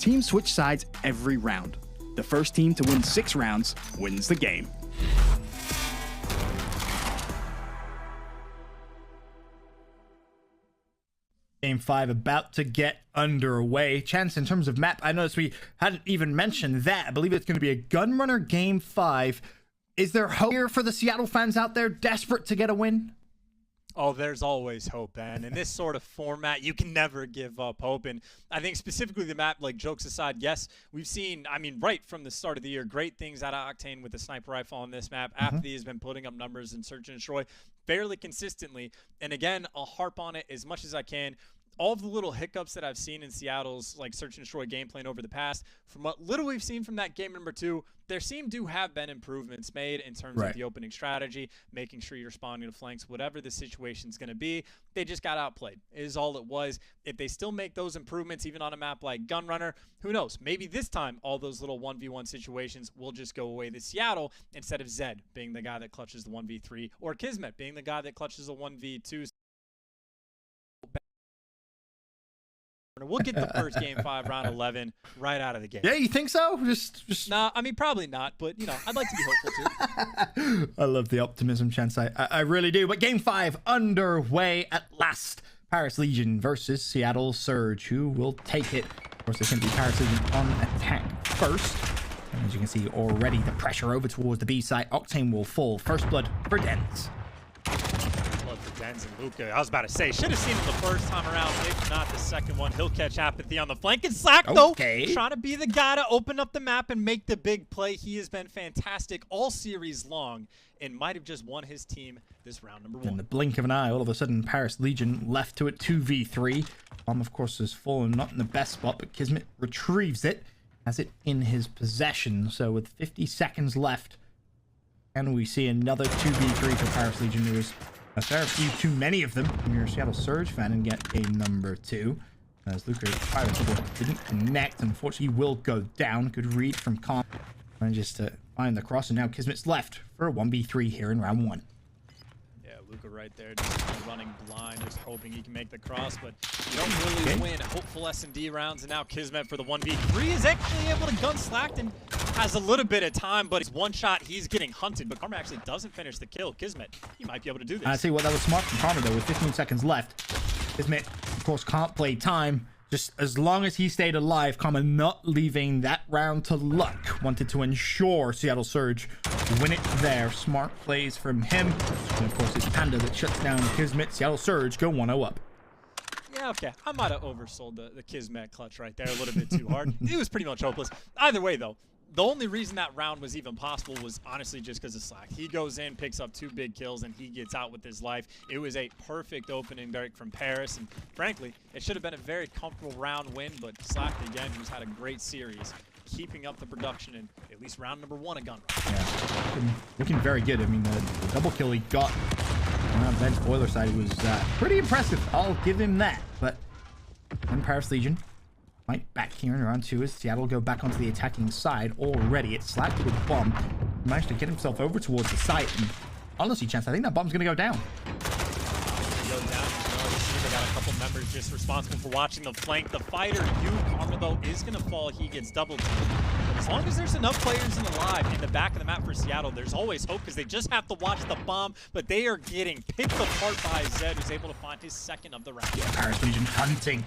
Teams switch sides every round. The first team to win 6 rounds wins the game. Game 5 about to get underway. Chance, in terms of map, I noticed we hadn't even mentioned that. I believe it's going to be a Gunrunner Game 5. Is there hope here for the Seattle fans out there desperate to get a win? Oh, there's always hope, Ben. In this sort of format, you can never give up hope. And I think specifically the map, like, jokes aside, yes, we've seen, I mean, right from the start of the year, great things out of Octane with the sniper rifle on this map. Apathy has been putting up numbers in Search and Destroy fairly consistently. And again, I'll harp on it as much as I can. All of the little hiccups that I've seen in Seattle's like Search and Destroy gameplay over the past, from what little we've seen from that game number 2, there seem to have been improvements made in terms of the opening strategy, making sure you're responding to flanks, whatever the situation's going to be. They just got outplayed is all it was. If they still make those improvements, even on a map like Gunrunner, who knows? Maybe this time all those little 1v1 situations will just go away to Seattle, instead of Zed being the guy that clutches the 1v3, or Kismet being the guy that clutches the 1v2. We'll get the first game 5, round 11, right out of the gate. Yeah, you think so? Just Nah, I mean, probably not, but, you know, I'd like to be hopeful too. I love the optimism, Chance. I really do. But game 5 underway at last. Paris Legion versus Seattle Surge. Who will take it? Of course, it's going to be Paris Legion on attack first. And as you can see already, the pressure over towards the B site. Octane will fall. First blood for Dens. Blood for Dens and Røkkr. I was about to say, should have seen him the first time around. If not the second one, he'll catch Apathy on the flank. And Slack, though, trying to be the guy to open up the map and make the big play. He has been fantastic all series long and might have just won his team this round number 1. In the blink of an eye, all of a sudden, Paris Legion left to it 2v3. Bomb, of course, has fallen not in the best spot, but Kismet retrieves it, has it in his possession. So with 50 seconds left, and we see another 2v3 for Paris Legion. There was a fair few too many of them. You're a Seattle Surge fan and get game number 2. As Røkkr didn't connect, unfortunately will go down. Good read from Con. Manages to find the cross, and now Kismet's left for a 1v3 here in round 1. Yeah, Røkkr right there, just running blind, just hoping he can make the cross, but you don't really win hopeful S&D rounds, and now Kismet for the 1v3 is actually able to gun Slacked and has a little bit of time, but it's one shot, he's getting hunted, but Karma actually doesn't finish the kill. Kismet, he might be able to do this. I see what that was smart from Karma, though, with 15 seconds left. Kismet, of course, can't play time. Just as long as he stayed alive, Karma not leaving that round to luck. Wanted to ensure Seattle Surge win it there. Smart plays from him. And of course, it's Panda that shuts down Kismet. Seattle Surge go 1-0 up. Yeah, okay. I might have oversold the Kismet clutch right there a little bit too hard. It was pretty much hopeless. Either way, though, the only reason that round was even possible was honestly just because of Slack. He goes in, picks up 2 big kills, and he gets out with his life. It was a perfect opening break from Paris, and frankly, it should have been a very comfortable round win, but Slack, again, who's had a great series, keeping up the production in at least round number 1 of Gun Run. Yeah, looking very good. I mean, the double kill he got on Ben's boiler side was pretty impressive. I'll give him that. But then Paris Legion might back here in round 2 as Seattle go back onto the attacking side already. It's Slack with bomb. He managed to get himself over towards the site, and honestly, Chance, I think that bomb's gonna go down. They got a couple members just responsible for watching the flank. The fighter, Karma, though, is going to fall. He gets double teamed. But as long as there's enough players in the live in the back of the map for Seattle, there's always hope because they just have to watch the bomb. But they are getting picked apart by Zed, who's able to find his second of the round. Yeah, Paris Legion hunting.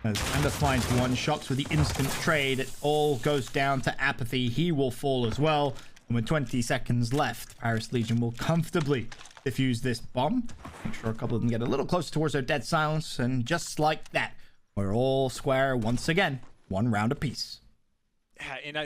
As Panda finds 1, shocks with the instant trade. It all goes down to Apathy. He will fall as well. And with 20 seconds left, Paris Legion will comfortably defuse this bomb. Make sure a couple of them get a little closer towards their dead silence. And just like that, we're all square once again. 1 round apiece. Yeah, and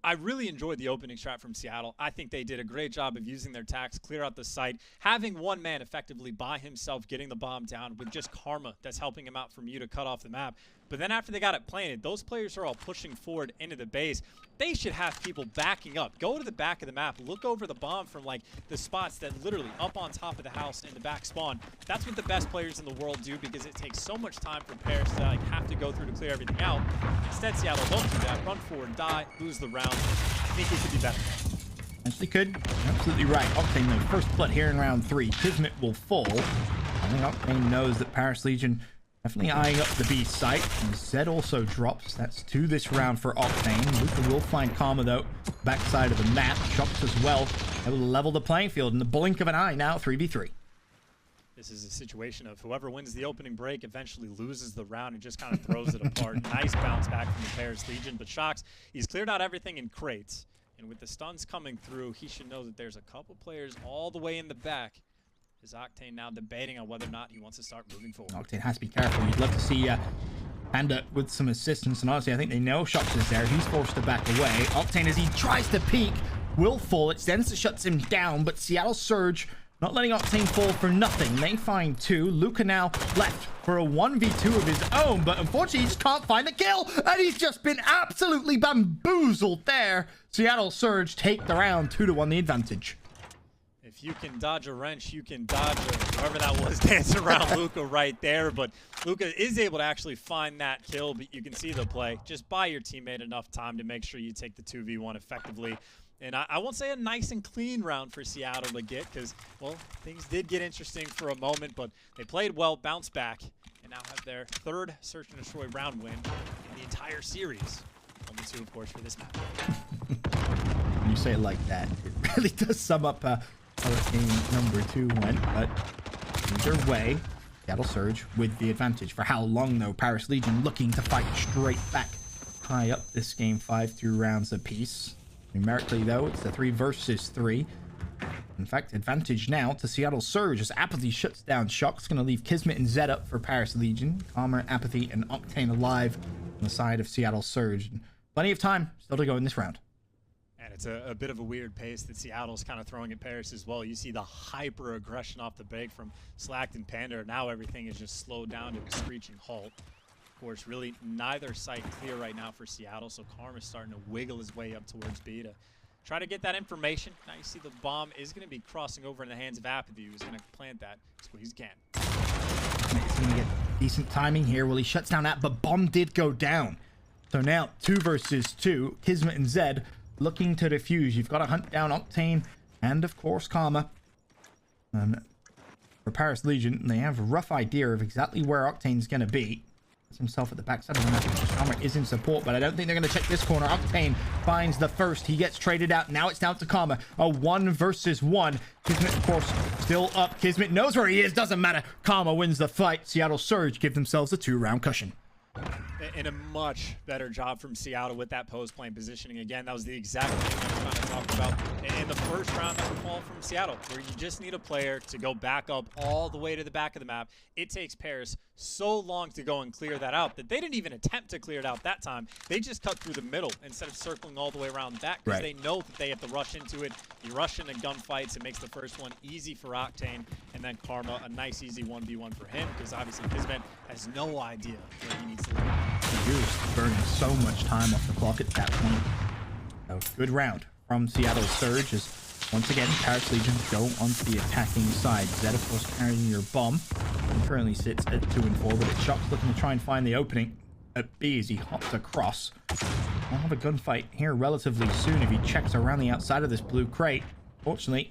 I really enjoyed the opening strat from Seattle. I think they did a great job of using their tax, clear out the site, having one man effectively by himself getting the bomb down with just Karma that's helping him out from you to cut off the map. But then after they got it planted, those players are all pushing forward into the base. They should have people backing up. Go to the back of the map. Look over the bomb from the spots that literally up on top of the house in the back spawn. That's what the best players in the world do because it takes so much time for Paris to have to go through to clear everything out. Instead, Seattle don't do that. Run forward, die, lose the round. I think it could be better. Actually could. Absolutely right. Octane, the first blood here in round 3. Kismet will fall. I think Octane knows that Paris Legion definitely eyeing up the B site. And Zed also drops. That's 2 this round for Octane. Røkkr will find Karma, though. Backside of the map. Shops as well. Able to level the playing field in the blink of an eye. Now 3v3. This is a situation of whoever wins the opening break eventually loses the round and just kind of throws it apart. Nice bounce back from the Paris Legion. But Shocks, he's cleared out everything in crates. And with the stuns coming through, he should know that there's a couple players all the way in the back. Is Octane now debating on whether or not he wants to start moving forward? Octane has to be careful. You'd love to see Panda with some assistance. And honestly, I think they know Shops is there. He's forced to back away. Octane, as he tries to peek, will fall. It Zenz that shuts him down. But Seattle Surge not letting Octane fall for nothing. They find 2. Røkkr now left for a 1v2 of his own. But unfortunately, he just can't find the kill. And he's just been absolutely bamboozled there. Seattle Surge take the round 2-1 the advantage. If you can dodge a wrench, you can dodge whoever that was dancing around Røkkr right there. But Røkkr is able to actually find that kill, but you can see the play. Just buy your teammate enough time to make sure you take the 2v1 effectively. And I won't say a nice and clean round for Seattle to get because, well, things did get interesting for a moment, but they played well, bounced back, and now have their third search and destroy round win in the entire series. Only 2, of course, for this map. When you say it like that, it really does sum up how game number 2 went, but either way, Seattle Surge with the advantage. For how long, though? Paris Legion looking to fight straight back, tie up this game 5 through rounds apiece. Numerically, though, it's a 3 versus 3. In fact, advantage now to Seattle Surge as Apathy shuts down Shock. It's going to leave Kismet and Zed up for Paris Legion. Calmer, Apathy, and Octane alive on the side of Seattle Surge. Plenty of time still to go in this round. And it's a bit of a weird pace that Seattle's kind of throwing at Paris as well. You see the hyper aggression off the break from Slacked and Panda. Now everything is just slowed down to a screeching halt. Of course, really neither site clear right now for Seattle, so Karma's starting to wiggle his way up towards B to try to get that information. Now you see the bomb is going to be crossing over in the hands of Apathy, who's going to plant that as quick as he can. He's going to get decent timing here. Well, he shuts down that, but bomb did go down. So now 2 versus 2. Kismet and Zed looking to defuse. You've got to hunt down Octane and, of course, Karma. And for Paris Legion, they have a rough idea of exactly where Octane's going to be. Himself at the backside of the map. Karma is in support, but I don't think they're going to check this corner. Octane finds the first. He gets traded out. Now it's down to Karma. A 1 versus 1. Kismet, of course, still up. Kismet knows where he is. Doesn't matter. Karma wins the fight. Seattle Surge give themselves a 2-round cushion. And a much better job from Seattle with that post-plane positioning. Again, that was the exact thing I was trying to talk about in the first round that we called from Seattle, where you just need a player to go back up all the way to the back of the map. It takes Paris so long to go and clear that out that they didn't even attempt to clear it out that time. They just cut through the middle instead of circling all the way around back because they know that they have to rush into it. You rush into gunfights. It makes the first one easy for Octane, and then Karma, a nice easy 1v1 for him because obviously Kismet has no idea where he needs to go. He was burning so much time off the clock at that point. A good round from Seattle Surge as once again Paris Legion go onto the attacking side. Zed, of course, carrying your bomb. He currently sits at 2 and 4, but it's Shock's looking to try and find the opening at B as he hops across. We'll have a gunfight here relatively soon if he checks around the outside of this blue crate. Fortunately,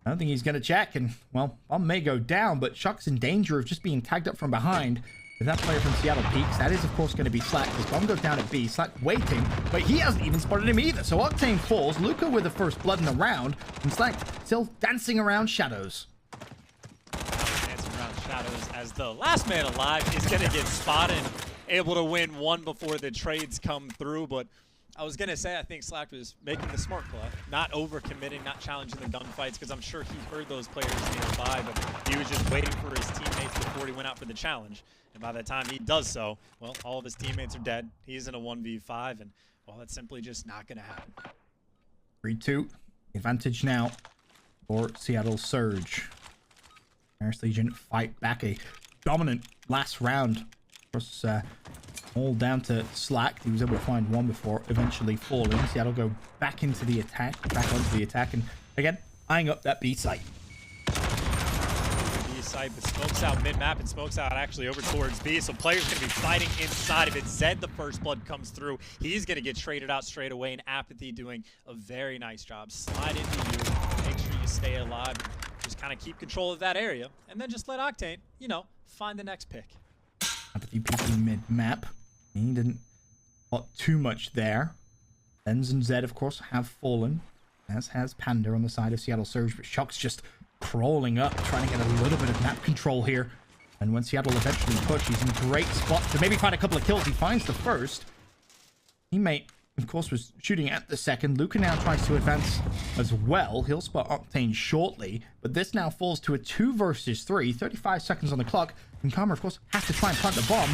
I don't think he's going to check, and, well, bomb may go down, but Shock's in danger of just being tagged up from behind. If that player from Seattle peaks, that is, of course, going to be Slack. His bomb goes down at B. Slack waiting, but he hasn't even spotted him either. So Octane falls. Luca with the first blood in the round, and Slack still dancing around shadows. Dancing around shadows as the last man alive is going to get spotted, able to win 1 before the trades come through. But I was going to say, I think Slack was making the smart play, not overcommitting, not challenging the gunfights, because I'm sure he heard those players nearby, but he was just waiting for his teammates before he went out for the challenge. And by the time he does so, well, all of his teammates are dead. He's in a 1v5, and, well, that's simply just not going to happen. 3-2. Advantage now for Seattle Surge. Paris Legion fight back a dominant last round. Of course, all down to Slack. He was able to find 1 before eventually falling. Seattle go back into the attack, back onto the attack, and again, eyeing up that B site. Side, but smokes out mid-map and smokes out actually over towards B, so players going to be fighting inside of it. Zed, the first blood comes through. He's going to get traded out straight away, and Apathy doing a very nice job. Slide into you, make sure you stay alive, just kind of keep control of that area, and then just let Octane, you know, find the next pick. Apathy peeking mid-map. He didn't spot too much there. Benz and Zed, of course, have fallen, as has Panda on the side of Seattle Surge, but Shock's just crawling up, trying to get a little bit of map control here. And when Seattle eventually push, he's in a great spot to maybe find a couple of kills. He finds the first. Teammate, of course, was shooting at the second. Luca now tries to advance as well. He'll spot Octane shortly, but this now falls to a 2 versus 3. 35 seconds on the clock. And Karma, of course, has to try and plant the bomb.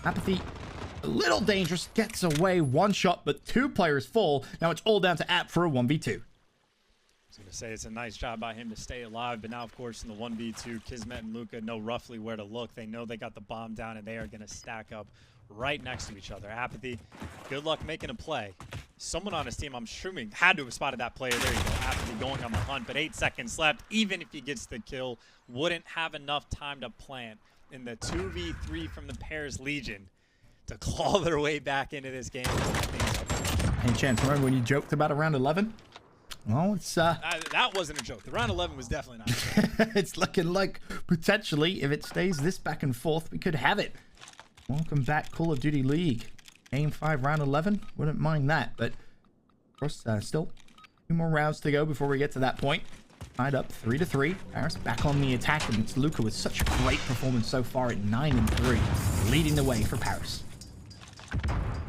Apathy, a little dangerous, gets away. 1 shot, but 2 players fall. Now it's all down to App for a 1v2. I was going to say it's a nice job by him to stay alive, but now, of course, in the 1v2, Kismet and Luca know roughly where to look. They know they got the bomb down, and they are going to stack up right next to each other. Apathy, good luck making a play. Someone on his team, I'm assuming, had to have spotted that player. There you go, Apathy going on the hunt, but 8 seconds left. Even if he gets the kill, wouldn't have enough time to plant in the 2v3 from the Paris Legion to claw their way back into this game. Hey, Chance, remember when you joked about around 11? Well, it's that wasn't a joke. The round 11 was definitely not a joke. it's looking like potentially, if it stays this back and forth, we could have it. Welcome back, Call of Duty League. Game 5, round 11. Wouldn't mind that, but of course, still 2 more rounds to go before we get to that point. Tied up 3-3. Paris back on the attack, and it's Røkkr with such a great performance so far at 9-3, leading the way for Paris.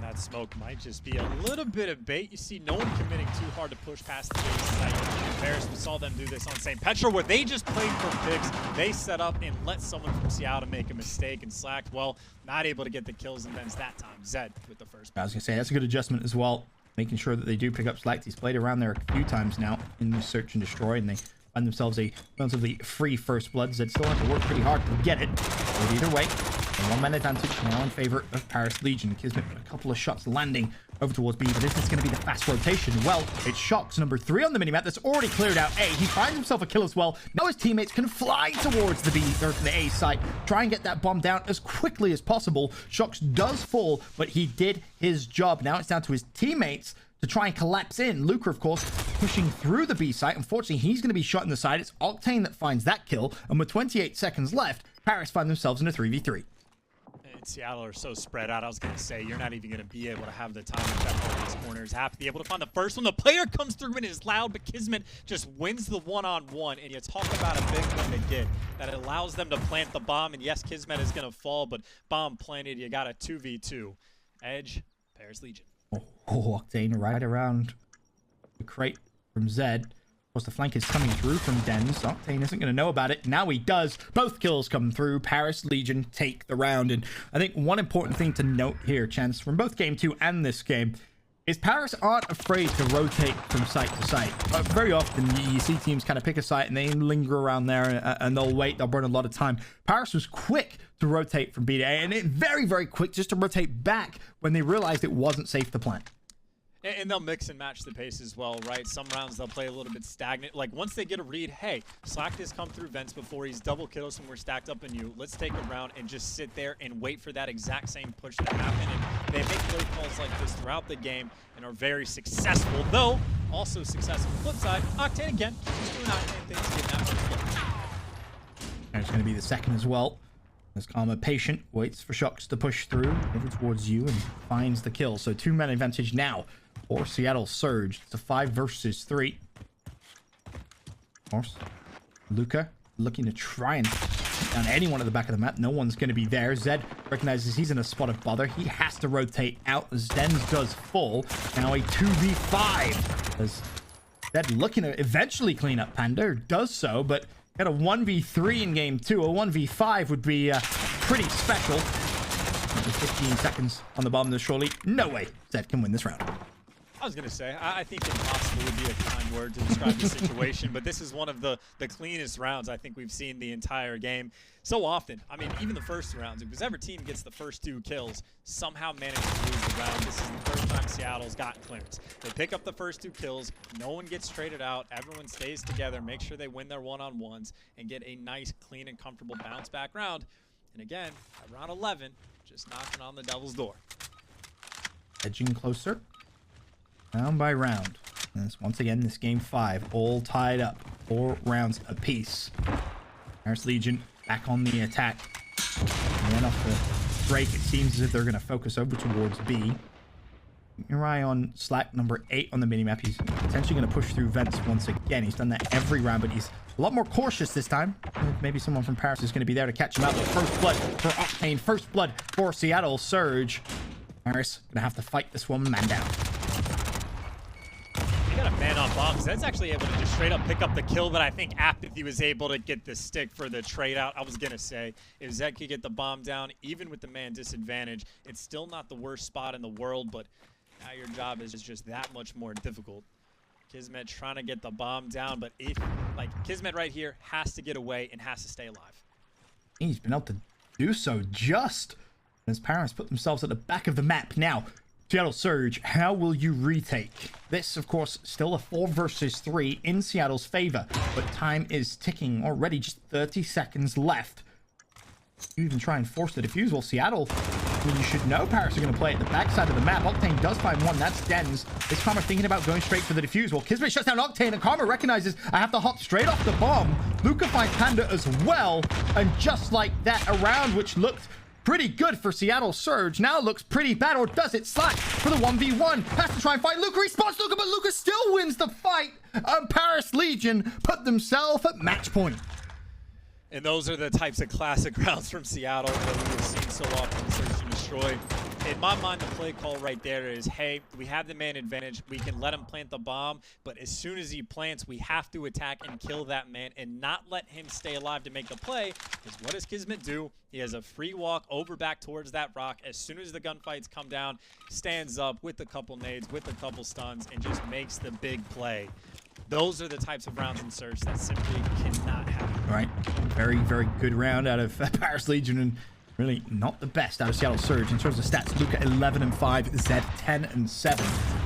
That smoke might just be a little bit of bait. You see no one committing too hard to push past the base site. Paris, we saw them do this on St. Petra, where they just played for picks. They set up and let someone from Seattle make a mistake and slacked. Well, not able to get the kills and Ben's that time. Zed with the first. I was going to say, that's a good adjustment as well. Making sure that they do pick up Slack. He's played around there a few times now in the search and destroy, and they find themselves a relatively free first blood. Zed still have to work pretty hard to get it. But either way, a 1-man advantage now in favor of Paris Legion. Kismet with a couple of shots landing over towards B, but if it's going to be the fast rotation, well, it shocks number 3 on the minimap that's already cleared out A. He finds himself a kill as well. Now his teammates can fly towards the B, or the A site, try and get that bomb down as quickly as possible. Shocks does fall, but he did his job. Now it's down to his teammates to try and collapse in. Røkkr, of course, pushing through the B site. Unfortunately, he's going to be shot in the side. It's Octane that finds that kill, and with 28 seconds left, Paris find themselves in a 3v3. Seattle are so spread out. I was going to say, you're not even going to be able to have the time to check all these corners. Have to be able to find the first one. The player comes through and is loud, but Kismet just wins the one-on-one. And you talk about a big win to get that it allows them to plant the bomb. And yes, Kismet is going to fall, but bomb planted. You got a 2v2. Edge, Paris Legion. Oh, Octane right around the crate from Zed. Of course, the flank is coming through from Dens. Octane isn't going to know about it. Now he does. Both kills come through. Paris Legion take the round. And I think one important thing to note here, Chance, from both game 2 and this game, is Paris aren't afraid to rotate from site to site. Very often, you see teams kind of pick a site and they linger around there and they'll wait. They'll burn a lot of time. Paris was quick to rotate from B to A, and very, very quick just to rotate back when they realized it wasn't safe to plant. And they'll mix and match the pace as well, right? Some rounds they'll play a little bit stagnant. Like once they get a read, hey, Slack has come through vents before. He's double kills when we're stacked up in you. Let's take a round and just sit there and wait for that exact same push to happen. And they make play calls like this throughout the game and are very successful, though also successful. Flip side, Octane again, just doing Octane things, getting that first kill. And it's going to be the second as well. As Karma patient, waits for Shocks to push through over towards you and finds the kill. So 2-man advantage now for Seattle Surge. It's a 5 versus 3. Of course, Røkkr looking to try and take down anyone at the back of the map. No one's going to be there. Zed recognizes he's in a spot of bother. He has to rotate out as Dens does fall. Now a 2v5 as Zed looking to eventually clean up Panda. Does so, but got a 1v3 in game 2. A 1v5 would be pretty special. 15 seconds on the bottom of the surely. No way Zed can win this round. I was going to say, I think impossible would be a kind word to describe the situation, but this is one of the cleanest rounds I think we've seen the entire game. So often, I mean, even the first rounds, if whichever team gets the first 2 kills, somehow manages to lose the round. This is the first time Seattle's gotten clearance. They pick up the first 2 kills, no one gets traded out, everyone stays together, make sure they win their one-on-ones, and get a nice, clean, and comfortable bounce-back round. And again, at round 11, just knocking on the devil's door. Edging closer. Round by round. And once again, this game 5, all tied up. 4 rounds apiece. Paris Legion back on the attack. And then off the break, it seems as if they're going to focus over towards B. Keep your eye on Slack number 8 on the minimap. He's potentially going to push through vents once again. He's done that every round, but he's a lot more cautious this time. Maybe someone from Paris is going to be there to catch him out. But first blood for Octane. First blood for Seattle Surge. Paris going to have to fight this one man down. He got a man on bombs. That's actually able to just straight up pick up the kill, but I think Apathy was able to get the stick for the trade out. I was going to say, if Zed could get the bomb down, even with the man disadvantage, it's still not the worst spot in the world, but now your job is just that much more difficult. Kismet trying to get the bomb down, but if, like, Kismet right here has to get away and has to stay alive. He's been able to do so just as Paris put themselves at the back of the map. Now, Seattle Surge, how will you retake? This, of course, still a 4 versus 3 in Seattle's favor, but time is ticking already. Just 30 seconds left. You even try and force the defuse. Well, Seattle Well, you should know Paris are going to play at the backside of the map. Octane does find one. That's Dens. Is Karma thinking about going straight for the defuse? Well, Kismet shuts down Octane, and Karma recognizes I have to hop straight off the bomb. Luca finds Panda as well. And just like that, a round which looked pretty good for Seattle Surge now looks pretty bad, or does it? Slack for the 1v1. Has to try and fight Luca. He spots Luca, but Luca still wins the fight. Paris Legion put themselves at match point. And those are the types of classic rounds from Seattle that we have seen so often in Search and Destroy. In my mind, the play call right there is, hey, we have the man advantage. We can let him plant the bomb, but as soon as he plants, we have to attack and kill that man and not let him stay alive to make the play. Because what does Kismet do? He has a free walk over back towards that rock. As soon as the gunfights come down, stands up with a couple nades, with a couple stuns, and just makes the big play. Those are the types of rounds in Search that simply cannot happen. Right. Very, very good round out of Paris Legion, and really not the best out of Seattle Surge. In terms of stats, Luca 11-5, Zed 10-7.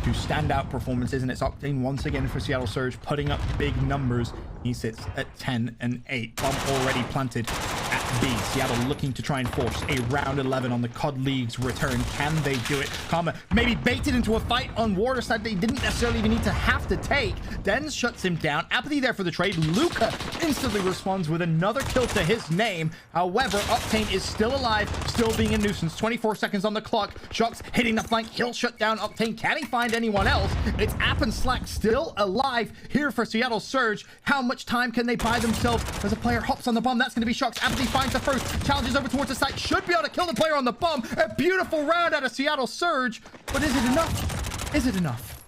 Two standout performances, and it's Octane once again for Seattle Surge, putting up big numbers. He sits at 10-8. Bomb already planted at B. Seattle looking to try and force a round 11 on the COD League's return. Can they do it? Karma maybe baited into a fight on water side they didn't necessarily even need to have to take. Dens shuts him down. Apathy there for the trade. Luca instantly responds with another kill to his name. However, Octane is still alive, still being a nuisance. 24 seconds on the clock. Shocks hitting the flank. He'll shut down Octane. Can he find anyone else? It's App and Slack still alive here for Seattle Surge. How much time can they buy themselves as a player hops on the bomb? That's going to be Shocks. Apathy finds the first. Challenges over towards the site. Should be able to kill the player on the bomb. A beautiful round out of Seattle Surge. But is it enough? Is it enough?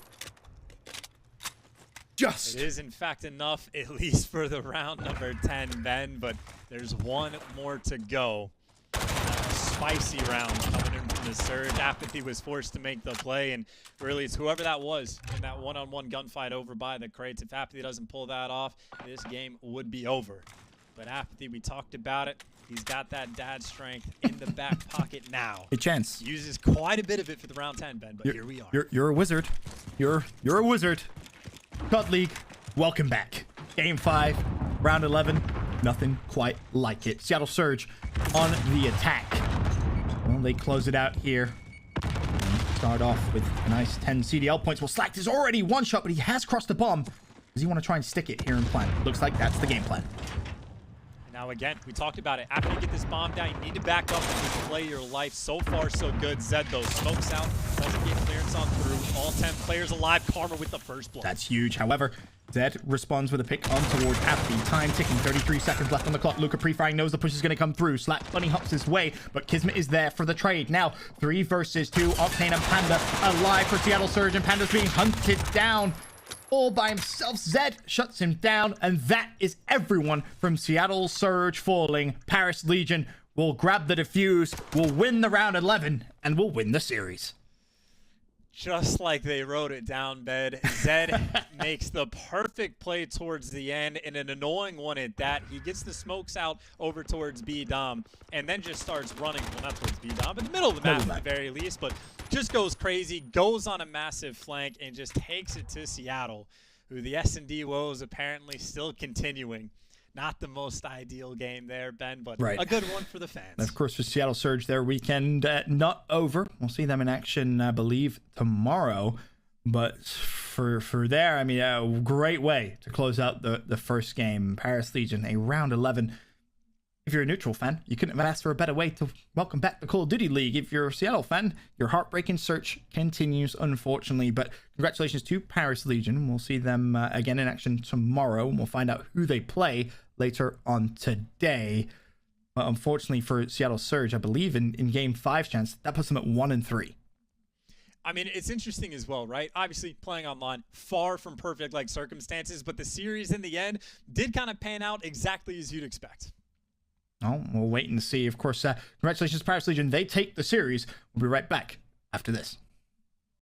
Just. It is, in fact, enough, at least for the round number 10, Ben. But there's one more to go. Spicy round coming in from the Surge. Apathy was forced to make the play, and really it's whoever that was in that one-on-one gunfight over by the crates. If Apathy doesn't pull that off, this game would be over. But Apathy, we talked about it. He's got that dad strength in the back pocket now. A chance. Uses quite a bit of it for the round 10, Ben, but here we are. You're a wizard. You're a wizard. COD League, welcome back. Game 5, round 11. Nothing quite like it. Seattle Surge on the attack. Well, they close it out here. Start off with a nice 10 CDL points. Well, Slack is already one shot, but he has crossed the bomb. Does he want to try and stick it here in plan? Looks like that's the game plan. Now again, we talked about it. After you get this bomb down, you need to back up and just play your life. So far, so good. Zed, though, smokes out. Doesn't get clearance on through. All 10 players alive. Karma with the first blow. That's huge. However, Zed responds with a pick on towards Apathy. Time ticking. 33 seconds left on the clock. Luca pre-firing knows the push is going to come through. Slack bunny hops his way, but Kismet is there for the trade. Now, 3 versus 2. Octane and Panda alive for Seattle Surge, and Panda's being hunted down all by himself. Zed shuts him down, and that is everyone from Seattle Surge falling. Paris Legion will grab the defuse, will win the round 11, and will win the series. Just like they wrote it down, Ben. Zed makes the perfect play towards the end, and an annoying one at that. He gets the smokes out over towards B-Dom, and then just starts running, well, not towards B-Dom, but the middle of the map at the very least, but just goes crazy, goes on a massive flank, and just takes it to Seattle, who the S&D woe is apparently still continuing. Not the most ideal game there, Ben, but a good one for the fans. And of course, for Seattle Surge, their weekend not over. We'll see them in action, I believe, tomorrow. But for there, I mean, a great way to close out the first game. Paris Legion, a round 11. If you're a neutral fan, you couldn't have asked for a better way to welcome back the Call of Duty League. If you're a Seattle fan, your heartbreaking search continues, unfortunately. But congratulations to Paris Legion. We'll see them again in action tomorrow, and we'll find out who they play later on today. But unfortunately for Seattle Surge, I believe in Game 5 chance, that puts them at 1-3. I mean, it's interesting as well, right? Obviously, playing online, far from perfect like circumstances, but the series in the end did kind of pan out exactly as you'd expect. Oh, we'll wait and see. Of course, congratulations, Paris Legion. They take the series. We'll be right back after this.